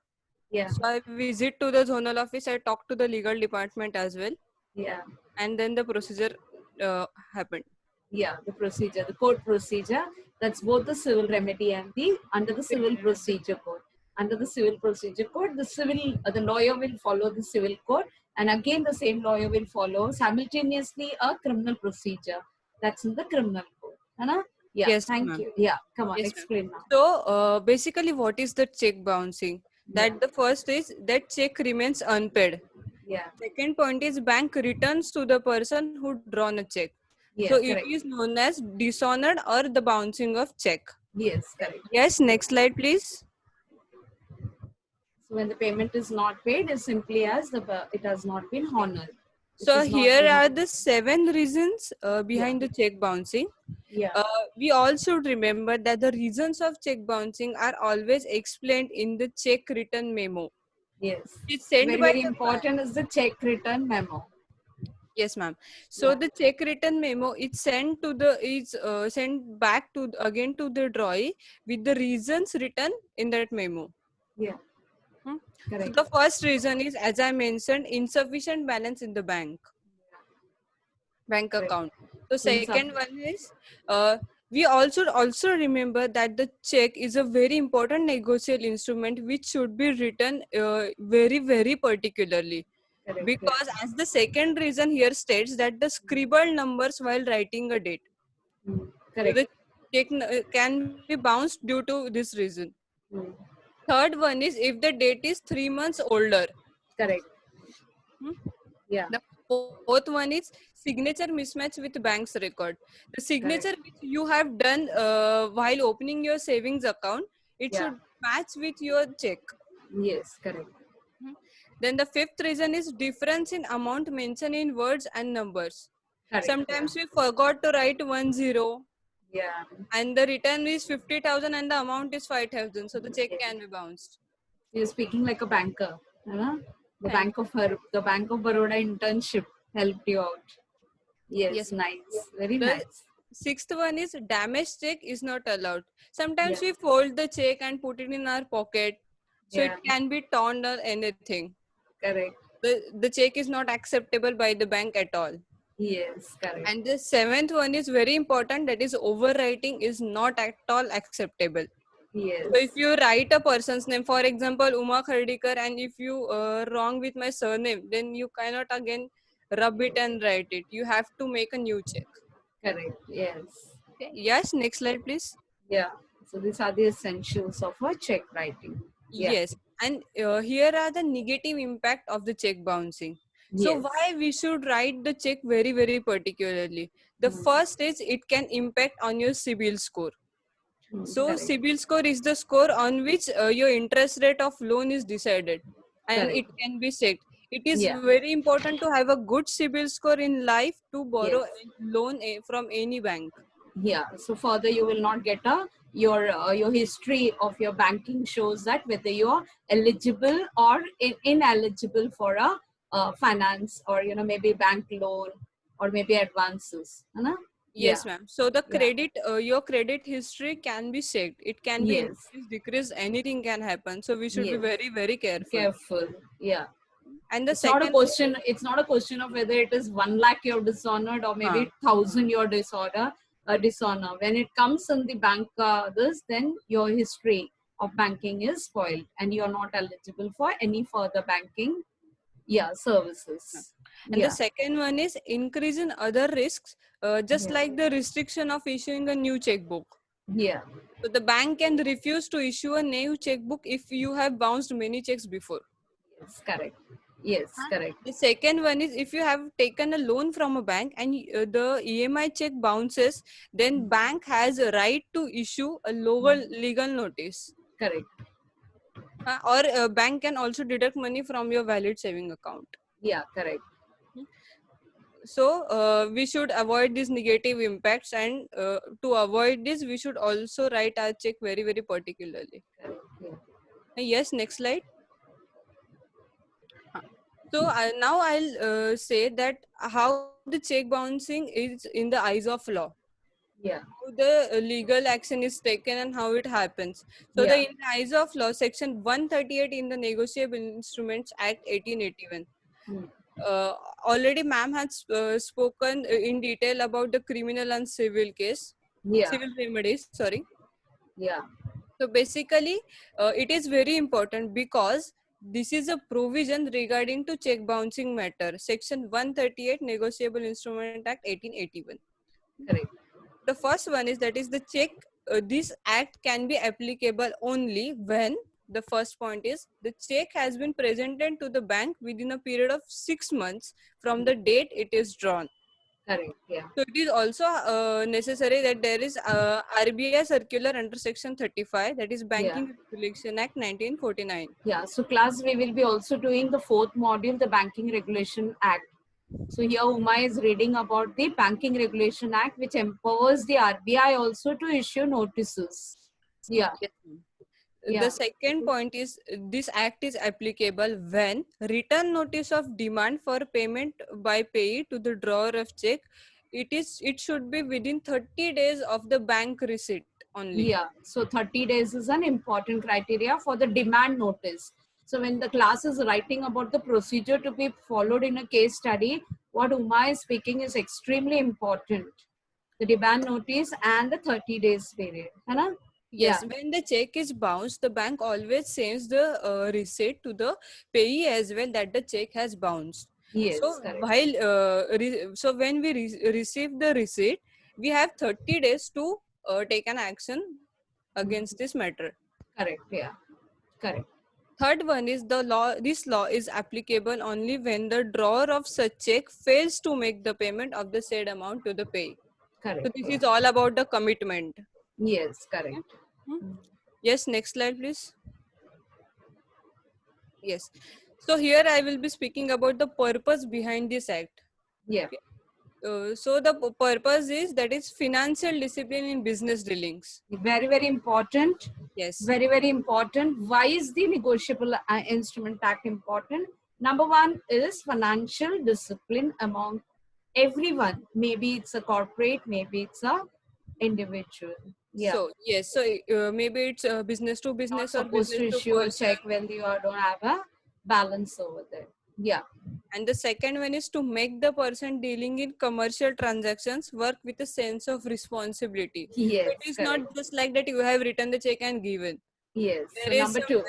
yeah, So I visit to the zonal office. I talked to the legal department as well, yeah. and then the procedure happened. Yeah, the procedure, the court procedure, that's both the civil remedy and the under the civil procedure code. Under the civil procedure code, the lawyer will follow the civil code, and again the same lawyer will follow simultaneously a criminal procedure. That's in the criminal code. Anna? Yeah, Yes, thank ma'am. you. Yeah, come on, Yes, ma'am. explain now. So basically, what is the check bouncing? Yeah, That the first is that check remains unpaid. yeah, Second point is bank returns to the person who drawn a check. So yeah, it correct. is known as dishonored or the bouncing of check. Yes, correct. Yes, next slide, please. So when the payment is not paid, it's simply as it has not been honored. It So has not here been are honored. the 7 reasons behind the check bouncing. Yeah. We all should remember that the reasons of check bouncing are always explained in the check return memo. Yes. It's sent Very, by very the important is the check return memo. Yes, ma'am. So the check return memo is sent back to again to the drawee with the reasons written in that memo. Yeah. So Correct. the first reason is, as I mentioned, insufficient balance in the bank account. So second one is we also remember that the check is a very important negotiable instrument which should be written very, very particularly. Correct. Because as the second reason here states that the scribbled numbers while writing a date. So Correct. the check can be bounced due to this reason. Mm. Third one is if the date is 3 months older. Correct. Hmm? Yeah. The fourth one is signature mismatch with bank's record. The signature which you have done while opening your savings account, it should match with your check. Yes, correct. Then the fifth reason is difference in amount mentioned in words and numbers. Correct. Sometimes we forgot to write 10. Yeah. And the return is 50,000 and the amount is 5,000. So the check can be bounced. You're speaking like a banker. The Thank Bank of Baroda internship helped you out. Yes, nice. Very nice. Sixth one is damaged check is not allowed. Sometimes we fold the check and put it in our pocket. So it can be torn or anything. Correct. The check is not acceptable by the bank at all. Yes, correct. And the seventh one is very important, that is overwriting is not at all acceptable. Yes. So if you write a person's name, for example, Uma Khardikar, and if you wrong with my surname, then you cannot again rub it and write it. You have to make a new check. Correct. Yes. Okay. Yes. Next slide, please. Yeah. So these are the essentials of a check writing. Yeah. Yes. And here are the negative impact of the check bouncing. So Yes. why we should write the check very, very particularly? The first is it can impact on your CIBIL score. So Correct. CIBIL score is the score on which your interest rate of loan is decided, and Correct. it can be checked. It is Yeah. very important to have a good CIBIL score in life to borrow Yes. a loan from any bank. Yeah. So further, you will not get your history of your banking shows that whether you are eligible or ineligible for a finance, or maybe bank loan, or maybe advances. Yes, Yeah. ma'am. So the Yeah. credit, your credit history can be checked. It can be Yes. increased, decreased, anything can happen. So we should be Yes. very, very careful. Careful. Yeah. And the It's not a second, question. It's not a question of whether it is 1 lakh you're dishonored or maybe 1,000 you're dishonor. When it comes in the bank, then your history of banking is spoiled and you're not eligible for any further banking, services. and the second one is increase in other risks, just Yeah. like the restriction of issuing a new checkbook. Yeah. So the bank can refuse to issue a new checkbook if you have bounced many checks before. Yes, correct. Yes, correct. The second one is if you have taken a loan from a bank and the EMI check bounces, then bank has a right to issue a lower legal notice. Correct. Or a bank can also deduct money from your valid saving account. Yeah, correct. So we should avoid these negative impacts, and to avoid this, we should also write our check very, very particularly. Correct. Yeah. Yes, next slide. So now I'll say that how the check bouncing is in the eyes of law. Yeah. How the legal action is taken and how it happens. So Yeah. in the eyes of law, section 138 in the Negotiable Instruments Act 1881. Already ma'am has spoken in detail about the criminal and civil case. Yeah. Civil remedies, sorry. Yeah. So basically, it is very important because this is a provision regarding to check bouncing matter. Section 138 Negotiable Instrument Act 1881. Correct. The first one is that is the check. This act can be applicable only when the first point is the check has been presented to the bank within a period of 6 months from the date it is drawn. Correct. Yeah. So it is also necessary that there is RBI circular under section 35, that is Banking Regulation Act 1949. Yeah. So class, we will be also doing the 4th module, the Banking Regulation Act. So here Uma is reading about the Banking Regulation Act, which empowers the RBI also to issue notices. Yeah. Yes. Yeah. The second point is this act is applicable when return notice of demand for payment by payee to the drawer of check, it should be within 30 days of the bank receipt only. Yeah. So 30 days is an important criteria for the demand notice. So when the class is writing about the procedure to be followed in a case study, what Uma is speaking is extremely important. The demand notice and the 30 days period. Right? Yes, Yeah. when the check is bounced, the bank always sends the receipt to the payee as well that the check has bounced. Yes, So correct. while when we receive the receipt, we have 30 days to take an action against this matter. Correct. Yeah. Correct. Third one is the law. This law is applicable only when the drawer of such check fails to make the payment of the said amount to the payee. Correct. So this Yeah. is all about the commitment. Yes, correct. Yes, next slide, please. Yes. So here I will be speaking about the purpose behind this act. Yeah. So the purpose is that is financial discipline in business dealings. Very, very important. Yes. Very, very important. Why is the Negotiable Instrument Act important? Number one is financial discipline among everyone. Maybe it's a corporate, maybe it's a individual. Yeah. So yes, so maybe it's business to Not business or supposed to business to issue a person. check when you don't have a balance over there. Yeah. And the second one is to make the person dealing in commercial transactions work with a sense of responsibility. Yes, It is correct. not just like that you have written the check and given. Yes. There So is number some, two.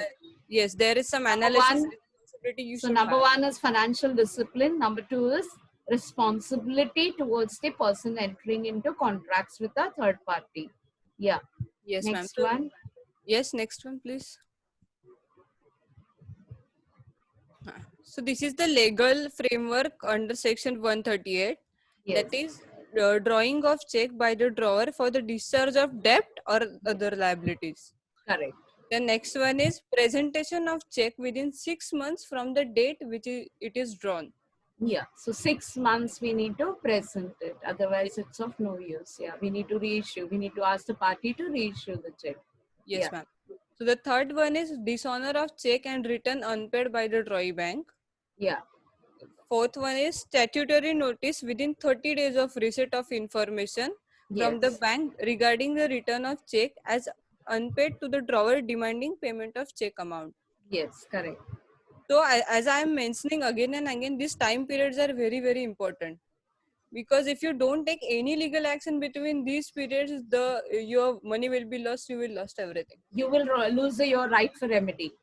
yes, there is some Number analysis one. responsibility you So should number have. one is financial discipline. Number two is responsibility towards the person entering into contracts with a third party. Yeah. Yes, ma'am. Next one. Yes, next one, please. So this is the legal framework under section 138. Yes. That is drawing of check by the drawer for the discharge of debt or other liabilities. Correct. The next one is presentation of check within 6 months from the date which it is drawn. Yeah. So 6 months we need to present it. Otherwise it's of no use. Yeah. We need to reissue. We need to ask the party to reissue the check. Yes, Yeah. ma'am. So the third one is dishonor of check and return unpaid by the drawee bank. Yeah. Fourth one is statutory notice within 30 days of receipt of information from the Yes. bank regarding the return of check as unpaid to the drawer demanding payment of check amount. Yes. Correct. So as I am mentioning again and again, these time periods are very, very important. Because if you don't take any legal action between these periods, your money will be lost, you will lost everything. You will lose your right for remedy.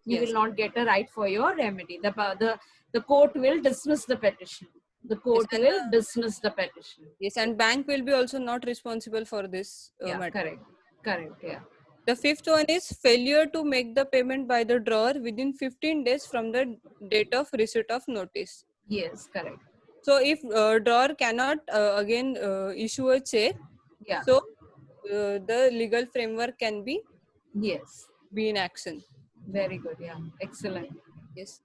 You Yes. will not get a right for your remedy. The court will dismiss the petition. The court Yes, will dismiss the petition. Yes, and bank will be also not responsible for this Yeah, matter. correct. Correct, yeah. The fifth one is failure to make the payment by the drawer within 15 days from the date of receipt of notice. Yes, correct. So if drawer cannot again issue a check, Yeah. so the legal framework can be in action. Very good, yeah. Excellent. Yes.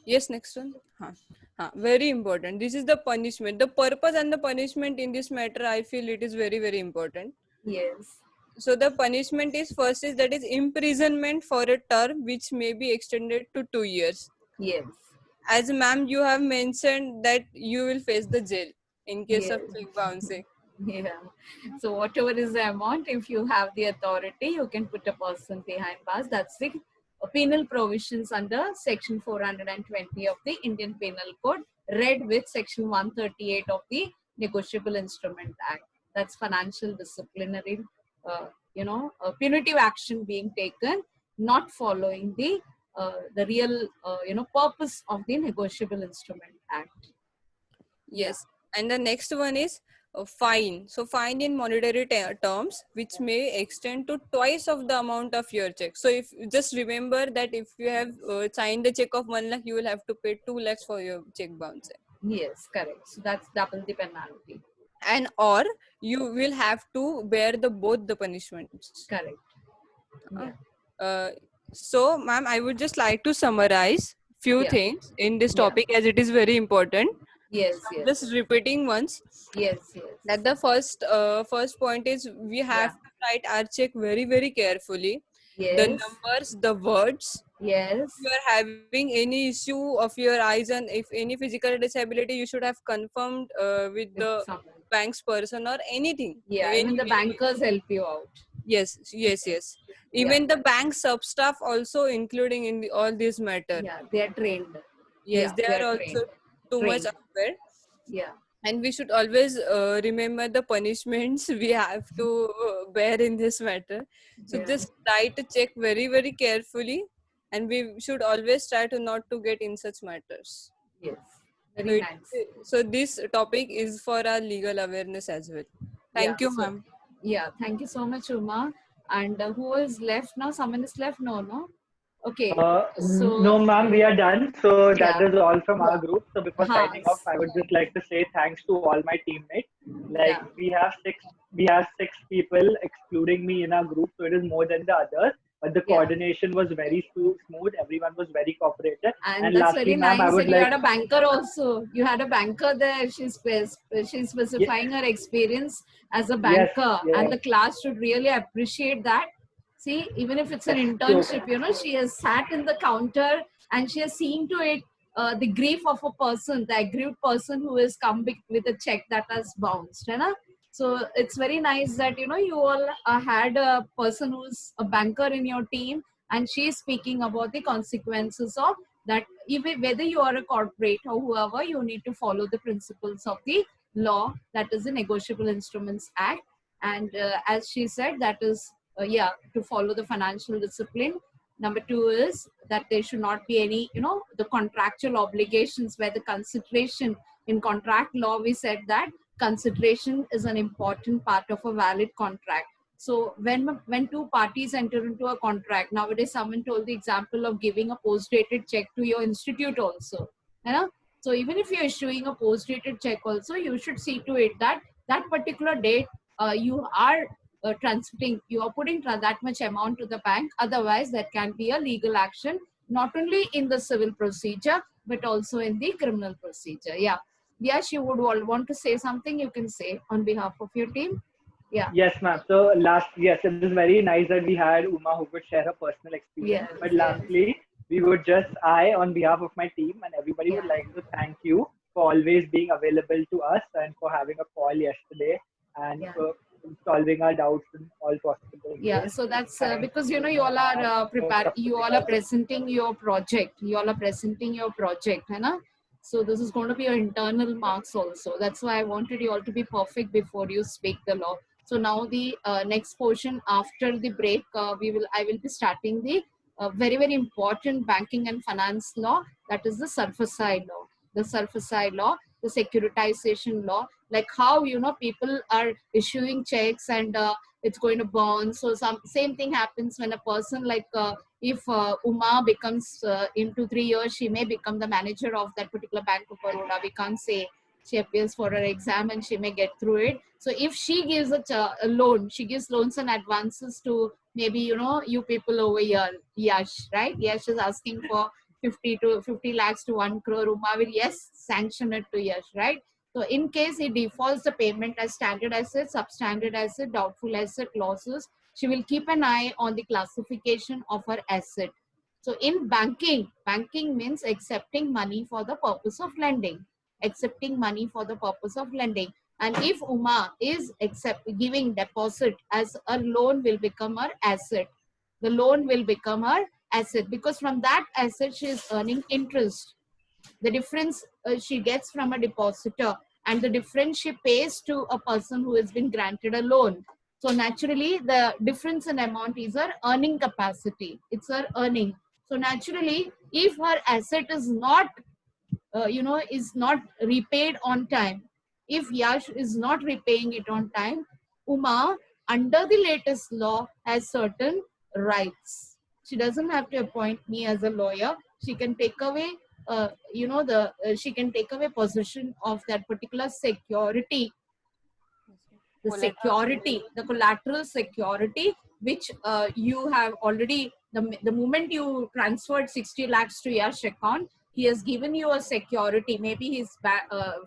Yes, next one. Very important. This is the punishment. The purpose and the punishment in this matter, I feel it is very, very important. Yes. So the punishment is first is that is imprisonment for a term which may be extended to 2 years. Yes. As ma'am, you have mentioned that you will face the jail in case of check bouncing. Yeah. So whatever is the amount, if you have the authority, you can put a person behind bars. That's the penal provisions under section 420 of the Indian Penal Code, read with section 138 of the Negotiable Instrument Act. That's financial disciplinary, punitive action being taken, not following the real, purpose of the Negotiable Instrument Act. Yes. And the next one is fine. So fine in monetary terms, which may extend to twice of the amount of your check. So if just remember that if you have signed the check of 1 lakh, you will have to pay 2 lakhs for your check bouncing. Yes, correct. So that's double the penalty. And or you will have to bear both the punishments. Correct. Yeah. So ma'am, I would just like to summarize few things in this topic as it is very important. Yes, so yes. Just repeating once. Yes. That the first point is we have to write our check very, very carefully. Yes. The numbers, the words. Yes. If you are having any issue of your eyes and if any physical disability, you should have confirmed with the bank's person or anything. Yeah, even the bankers help you out. Yes. Even the bank sub staff also including in all these matter. Yeah, they are trained. Yes, they are also too much aware. Yeah. And we should always remember the punishments we have to bear in this matter. So just try to check very, very carefully, and we should always try to not to get in such matters. Yes, very nice. So this topic is for our legal awareness as well. Thank you, ma'am. Yeah, thank you so much, Uma. And who is left now? Someone is left? No. Okay. No, ma'am, we are done. So that is all from our group. So before signing off, I would just like to say thanks to all my teammates. We have six people, excluding me, in our group. So it is more than the others. But the coordination was very smooth. Everyone was very cooperative. And that's lastly, very nice. I would and you had a banker also. You had a banker there. She's specifying her experience as a banker. Yes. And the class should really appreciate that. See, even if it's an internship, she has sat in the counter and she has seen to it the grief of a person, the aggrieved person who has come with a check that has bounced. So it's very nice that, you all had a person who's a banker in your team and she is speaking about the consequences of that even whether you are a corporate or whoever, you need to follow the principles of the law, that is the Negotiable Instruments Act. And as she said, that is to follow the financial discipline. Number 2 is that there should not be any, the contractual obligations where the consideration in contract law, we said that consideration is an important part of a valid contract. So when two parties enter into a contract, nowadays someone told the example of giving a post-dated check to your institute also. So even if you're issuing a post-dated check also, you should see to it that that particular date you are transmitting, you are putting that much amount to the bank. Otherwise, there can be a legal action, not only in the civil procedure, but also in the criminal procedure. Yeah. Yes, you would all want to say something, you can say on behalf of your team. Yeah. Yes, ma'am. So yes, it is very nice that we had Uma who could share her personal experience. Yes, but lastly, we would on behalf of my team and everybody would like to thank you for always being available to us and for having a call yesterday and for solving our doubts in all possible ways. Yeah, so that's because you all are you all are presenting your project. You all are presenting your project, so this is going to be your internal marks also. That's why I wanted you all to be perfect before you speak the law. So now the next portion after the break, I will be starting the very, very important banking and finance law. That is the SURFACI law. The SURFACI law, the securitization law, like how, people are issuing checks and it's going to burn. So same thing happens when a person like, if Uma becomes, in 2-3 years, she may become the manager of that particular Bank of Baroda. We can't say. She appears for her exam and she may get through it. So if she gives a loan, she gives loans and advances to maybe, you people over here, Yash, right? Yash is asking for 50 lakhs to 1 crore. Uma will, yes, sanction it to Yash, right? So in case he defaults the payment as standard asset, substandard asset, doubtful asset, losses, she will keep an eye on the classification of her asset. So in banking means accepting money for the purpose of lending. Accepting money for the purpose of lending. And if Uma is giving deposit as a loan will become her asset. The loan will become her asset because from that asset she is earning interest. The difference she gets from a depositor and the difference she pays to a person who has been granted a loan. So naturally the difference in amount is her earning capacity. It's her earning. So naturally if her asset is not is not repaid on time, if Yash is not repaying it on time, Uma under the latest law has certain rights. She doesn't have to appoint me as a lawyer. She can take away she can take away possession of that particular security, the collateral security, which you have already, the moment you transferred 60 lakhs to Yash account, he has given you a security, maybe his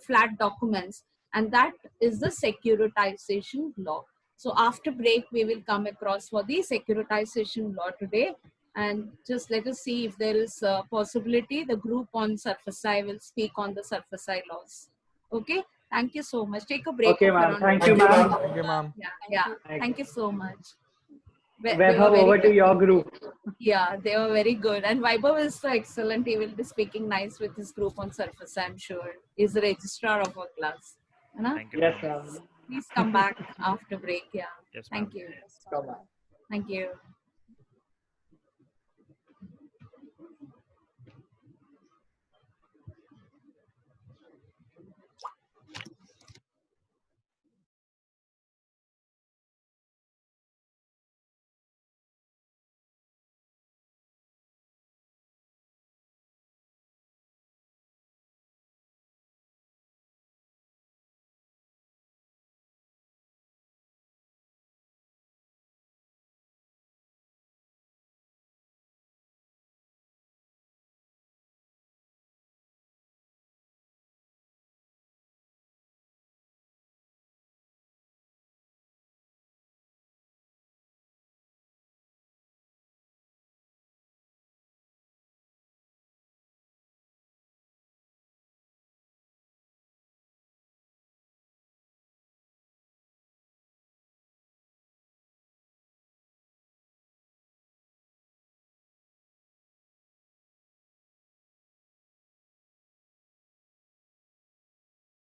flat documents, and that is the securitization law. So after break, we will come across for the securitization law today. And just let us see if there is a possibility. The group on SURFACI will speak on the SURFACI laws. Okay. Thank you so much. Take a break. Okay, ma'am. Thank you, ma'am. Thank you, ma'am. Yeah. Thank you so much. Vaibhav, over to your group. Yeah, they were very good. And Vaibhav is so excellent. He will be speaking nice with his group on SURFACI, I'm sure. He's the registrar of our class. Thank you. Yes, ma'am. Please come back after break. Yeah. Yes, Thank you. Come on. Thank you.